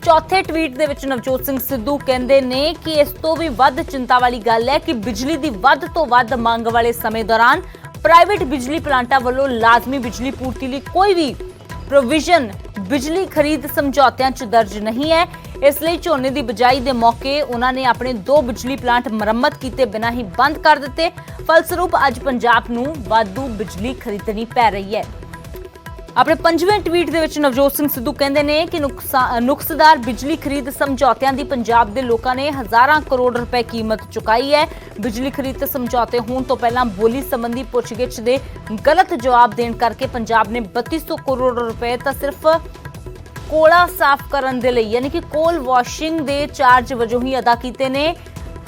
ਚੌਥੇ ਟਵੀਟ ਦੇ ਵਿੱਚ ਨਵਜੋਤ ਸਿੰਘ ਸਿੱਧੂ ਕਹਿੰਦੇ ਨੇ ਕਿ ਇਸ ਤੋਂ ਵੀ ਵੱਧ ਚਿੰਤਾ ਵਾਲੀ ਗੱਲ ਹੈ ਕਿ ਬਿਜਲੀ ਦੀ ਵੱਧ ਤੋਂ ਵੱਧ ਮੰਗ ਵਾਲੇ ਸਮੇਂ ਦੌਰਾਨ ਪ੍ਰਾਈਵੇਟ ਬਿਜਲੀ ਪਲਾਂਟਾਂ ਵੱਲੋਂ ਲਾਜ਼ਮੀ ਬਿਜਲੀ ਪੂਰਤੀ ਲਈ ਕੋਈ ਵੀ ਪ੍ਰੋਵੀਜ਼ਨ ਬਿਜਲੀ ਖਰੀਦ ਸਮਝੌਤਿਆਂ 'ਚ ਦਰਜ ਨਹੀਂ ਹੈ। ਇਸ ਲਈ ਝੋਨੇ ਦੀ ਬਿਜਾਈ ਦੇ ਮੌਕੇ ਉਹਨਾਂ ਨੇ ਆਪਣੇ 2 ਬਿਜਲੀ ਪਲਾਂਟ ਮੁਰੰਮਤ ਕੀਤੇ ਬਿਨਾਂ ਹੀ ਬੰਦ ਕਰ ਦਿੱਤੇ। ਫਲਸਰੂਪ ਅੱਜ ਪੰਜਾਬ ਨੂੰ ਵਾਧੂ ਬਿਜਲੀ ਖਰੀਦਣੀ ਪੈ ਰਹੀ ਹੈ। ਆਪਣੇ 5ਵੇਂ ਟਵੀਟ ਦੇ ਵਿੱਚ ਨਵਜੋਤ ਸਿੰਘ ਸਿੱਧੂ ਕਹਿੰਦੇ ਨੇ ਕਿ ਨੁਕਸਦਾਰ ਬਿਜਲੀ ਖਰੀਦ ਸਮਝੌਤਿਆਂ ਦੀ ਪੰਜਾਬ ਦੇ ਲੋਕਾਂ ਨੇ ਹਜ਼ਾਰਾਂ ਕਰੋੜ ਰੁਪਏ ਕੀਮਤ ਚੁਕਾਈ ਹੈ। ਬਿਜਲੀ ਖਰੀਦ ਸਮਝੌਤੇ ਹੋਣ ਤੋਂ ਪਹਿਲਾਂ ਬੋਲੀ ਸੰਬੰਧੀ ਪੁੱਛਗਿੱਛ ਦੇ ਗਲਤ ਜਵਾਬ ਦੇਣ ਕਰਕੇ ਪੰਜਾਬ ਨੇ 3200 ਕਰੋੜ ਰੁਪਏ ਤਾਂ ਸਿਰਫ ਕੋਲਾ ਸਾਫ਼ ਕਰਨ ਦੇ ਲਈ ਯਾਨੀ ਕਿ ਕੋਲ ਵਾਸ਼ਿੰਗ ਦੇ ਚਾਰਜ ਵਜੋਂ ਹੀ ਅਦਾ ਕੀਤੇ ਨੇ।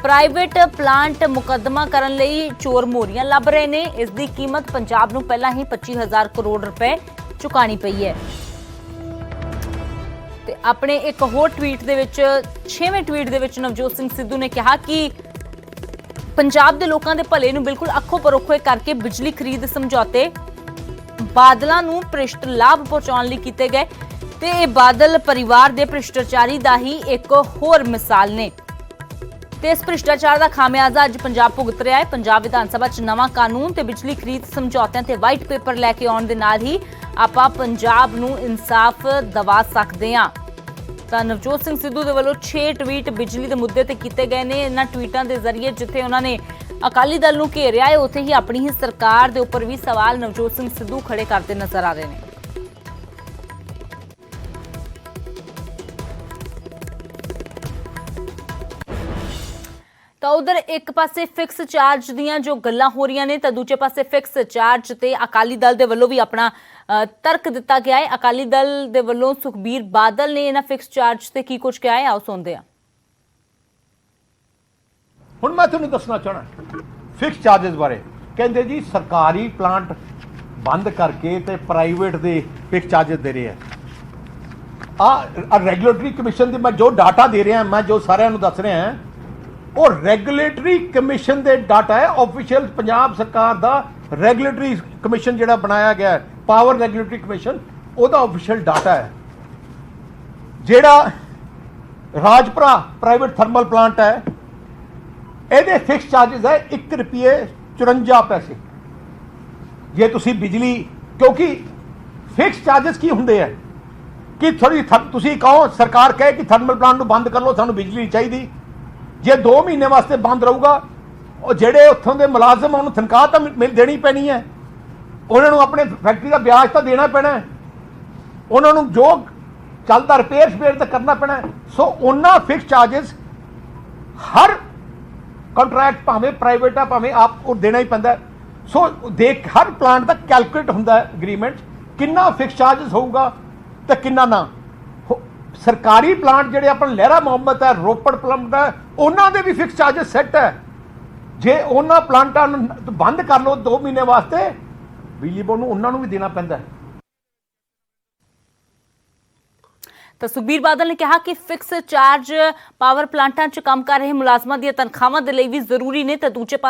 ਪ੍ਰਾਈਵੇਟ ਪਲਾਂਟ ਮੁਕੱਦਮਾ ਕਰਨ ਲਈ ਚੋਰ ਮੋਰੀਆਂ ਲੱਭ ਰਹੇ ਨੇ। ਇਸ ਦੀ ਕੀਮਤ ਪੰਜਾਬ ਨੂੰ ਪਹਿਲਾਂ ਹੀ 25000 ਕਰੋੜ ਰੁਪਏ ਚੁਕਾਣੀ ਪਈ ਹੈ। ਤੇ ਆਪਣੇ ਇੱਕ ਹੋਰ ਟਵੀਟ ਦੇ ਵਿੱਚ 6ਵੇਂ ਟਵੀਟ ਦੇ ਵਿੱਚ ਨਵਜੋਤ ਸਿੰਘ ਸਿੱਧੂ ਨੇ ਕਿਹਾ ਕਿ ਪੰਜਾਬ ਦੇ ਲੋਕਾਂ ਦੇ ਭਲੇ ਨੂੰ ਬਿਲਕੁਲ ਅੱਖੋਂ ਪਰੋਖੇ ਕਰਕੇ ਬਿਜਲੀ ਖਰੀਦ ਸਮਝੌਤੇ ਬਾਦਲਾਂ ਨੂੰ ਭ੍ਰਿਸ਼ਟ ਲਾਭ ਪਹੁੰਚਾਉਣ ਲਈ ਕੀਤੇ ਗਏ ਤੇ ਇਹ ਬਾਦਲ ਪਰਿਵਾਰ ਦੇ ਭ੍ਰਿਸ਼ਟਾਚਾਰੀ ਦਾ ਹੀ ਇੱਕ ਹੋਰ ਮਿਸਾਲ ਨੇ ਤੇ ਇਸ ਭ੍ਰਿਸ਼ਟਾਚਾਰ ਦਾ ਖਾਮਿਆਜ਼ਾ ਅੱਜ ਪੰਜਾਬ ਭੁਗਤ ਰਿਹਾ ਹੈ। ਪੰਜਾਬ ਵਿਧਾਨ ਸਭਾ 'ਚ ਨਵਾਂ ਕਾਨੂੰਨ ਤੇ ਬਿਜਲੀ ਖਰੀਦ ਸਮਝੌਤਿਆਂ ਤੇ ਵਾਈਟ ਪੇਪਰ ਲੈ ਕੇ ਆਉਣ ਦੇ ਨਾਲ ਹੀ ਆਪਾਂ ਪੰਜਾਬ ਨੂੰ ਇਨਸਾਫ ਦਿਵਾ ਸਕਦੇ ਹਾਂ। ਤਾਂ ਨਵਜੋਤ ਸਿੰਘ ਸਿੱਧੂ ਦੇ ਵੱਲੋਂ 6 ਟਵੀਟ ਬਿਜਲੀ ਦੇ ਮੁੱਦੇ ਤੇ ਕੀਤੇ ਗਏ ਨੇ। ਇਹਨਾਂ ਟਵੀਟਾਂ ਦੇ ਜ਼ਰੀਏ ਜਿੱਥੇ ਉਹਨਾਂ ਨੇ ਅਕਾਲੀ ਦਲ ਨੂੰ ਘੇਰਿਆ ਹੈ ਉੱਥੇ ਹੀ ਆਪਣੀ ਹੀ ਸਰਕਾਰ ਦੇ ਉੱਪਰ ਵੀ ਸਵਾਲ ਨਵਜੋਤ ਸਿੰਘ ਸਿੱਧੂ ਖੜੇ ਕਰਦੇ ਨਜ਼ਰ ਆ ਰਹੇ ਨੇ। ਤਾਂ ਉਧਰ ਇੱਕ ਪਾਸੇ ਫਿਕਸ ਚਾਰਜ ਦੀਆਂ ਜੋ ਗੱਲਾਂ ਹੋ ਰਹੀਆਂ ਨੇ ਤਾਂ ਦੂਜੇ ਪਾਸੇ ਫਿਕਸ ਚਾਰਜ ਤੇ ਅਕਾਲੀ ਦਲ ਦੇ ਵੱਲੋਂ ਵੀ ਆਪਣਾ ਤਰਕ ਦਿੱਤਾ ਗਿਆ ਹੈ। ਅਕਾਲੀ ਦਲ ਦੇ ਵੱਲੋਂ ਸੁਖਬੀਰ ਬਾਦਲ ਨੇ ਇਹਨਾਂ ਫਿਕਸ ਚਾਰਜ ਤੇ ਕੀ ਕੁਝ ਕਿਹਾ ਹੈ, ਆਓ ਸੁਣਦੇ ਹਾਂ। ਹੁਣ ਮੈਂ ਤੁਹਾਨੂੰ ਦੱਸਣਾ ਚਾਹਣਾ ਫਿਕਸ ਚਾਰजेस ਬਾਰੇ। ਕਹਿੰਦੇ ਜੀ ਸਰਕਾਰੀ ਪਲਾਂਟ ਬੰਦ ਕਰਕੇ ਤੇ ਪ੍ਰਾਈਵੇਟ ਦੇ ਫਿਕਸ ਚਾਰजेस ਦੇ ਰਹੇ ਆ ਰੈਗੂਲੇਟਰੀ ਕਮਿਸ਼ਨ ਦੀ ਮੈਂ ਜੋ ਡਾਟਾ ਦੇ ਰਿਹਾ ਮੈਂ ਜੋ ਸਾਰਿਆਂ ਨੂੰ ਦੱਸ ਰਿਹਾ ਉਹ ਰੈਗੂਲੇਟਰੀ ਕਮਿਸ਼ਨ ਦੇ ਡਾਟਾ ਹੈ। ਆਫੀਸ਼ੀਅਲ ਪੰਜਾਬ ਸਰਕਾਰ ਦਾ ਰੈਗੂਲੇਟਰੀ ਕਮਿਸ਼ਨ ਜਿਹੜਾ ਬਣਾਇਆ ਗਿਆ ਹੈ ਪਾਵਰ ਰੈਗੂਲੇਟਰੀ ਕਮਿਸ਼ਨ ਉਹਦਾ ਆਫੀਸ਼ੀਅਲ ਡਾਟਾ ਹੈ। ਜਿਹੜਾ ਰਾਜਪੁਰਾ ਪ੍ਰਾਈਵੇਟ ਥਰਮਲ ਪਲਾਂਟ ਹੈ ਇਹਦੇ ਫਿਕਸ ਚਾਰजेस ਹੈ 1 ਰੁਪਏ 54 ਪੈਸੇ। ਜੇ ਤੁਸੀਂ ਬਿਜਲੀ ਕਿਉਂਕਿ ਫਿਕਸ ਚਾਰजेस ਕੀ ਹੁੰਦੇ ਆ ਕਿ ਥੋੜੀ ਤੁਸੀਂ ਕਹੋ ਸਰਕਾਰ ਕਹੇ ਕਿ ਥਰਮਲ ਪਲਾਂਟ ਨੂੰ ਬੰਦ ਕਰ ਲਓ ਸਾਨੂੰ ਬਿਜਲੀ ਨਹੀਂ ਚਾਹੀਦੀ, ਜੇ 2 ਮਹੀਨੇ ਵਾਸਤੇ ਬੰਦ ਰਹੂਗਾ ਉਹ ਜਿਹੜੇ ਉੱਥੋਂ ਦੇ ਮੁਲਾਜ਼ਮ ਉਹਨੂੰ ਤਨਖਾਹ ਤਾਂ ਦੇਣੀ ਪੈਣੀ ਹੈ, ਉਹਨਾਂ ਨੂੰ ਆਪਣੇ ਫੈਕਟਰੀ ਦਾ ਵਿਆਜ ਤਾਂ ਦੇਣਾ ਪੈਣਾ ਹੈ, ਉਹਨਾਂ ਨੂੰ ਜੋ ਚੱਲਦਾ ਰਿਪੇਅਰ ਤਾਂ ਕਰਨਾ ਪੈਣਾ। ਸੋ ਉਹਨਾਂ ਫਿਕਸ ਚਾਰजेस ਹਰ ਕੰਟਰੈਕਟ ਭਾਵੇਂ ਪ੍ਰਾਈਵੇਟ ਆ ਭਾਵੇਂ ਆਪ ਉਹ ਦੇਣਾ ਹੀ ਪੈਂਦਾ। ਸੋ ਹਰ ਪਲਾਂਟ ਦਾ ਕੈਲਕੂਲੇਟ ਹੁੰਦਾ ਐਗਰੀਮੈਂਟ ਕਿੰਨਾ ਫਿਕਸ ਚਾਰजेस ਹੋਊਗਾ ਤੇ ਕਿੰਨਾ ਨਾ। ਸਰਕਾਰੀ ਪਲਾਂਟ ਜਿਹੜੇ ਆਪਣਾ ਲਹਿਰਾ ਮੁਹੰਮਦ ਹੈ ਰੋਪੜ ਪਲਾਂਟ ਹੈ ਉਹਨਾਂ ਦੇ ਵੀ ਫਿਕਸ ਚਾਰजेस ਸੈੱਟ ਹੈ। ਜੇ ਉਹਨਾਂ ਪਲਾਂਟਾਂ ਨੂੰ ਬੰਦ ਕਰ ਲਓ 2 ਮਹੀਨੇ ਵਾਸਤੇ ਬਿਜਲੀ ਬੋਰਡ ਨੂੰ ਉਹਨਾਂ ਨੂੰ ਵੀ ਦੇਣਾ ਪੈਂਦਾ ਹੈ। ਤਾਂ ਸੁਖਬੀਰ ਬਾਦਲ ਨੇ ਕਿਹਾ ਕਿ ਫਿਕਸ ਚਾਰਜ ਪਾਵਰ ਪਲਾਂਟਾਂ 'ਚ ਕੰਮ ਕਰ ਰਹੇ ਮੁਲਾਜ਼ਮਾਂ ਦੀਆਂ ਤਨਖਾਹਾਂ ਦੇ ਲਈ ਵੀ ਜ਼ਰੂਰੀ ਨੇ ਤੇ ਦੂਜੇ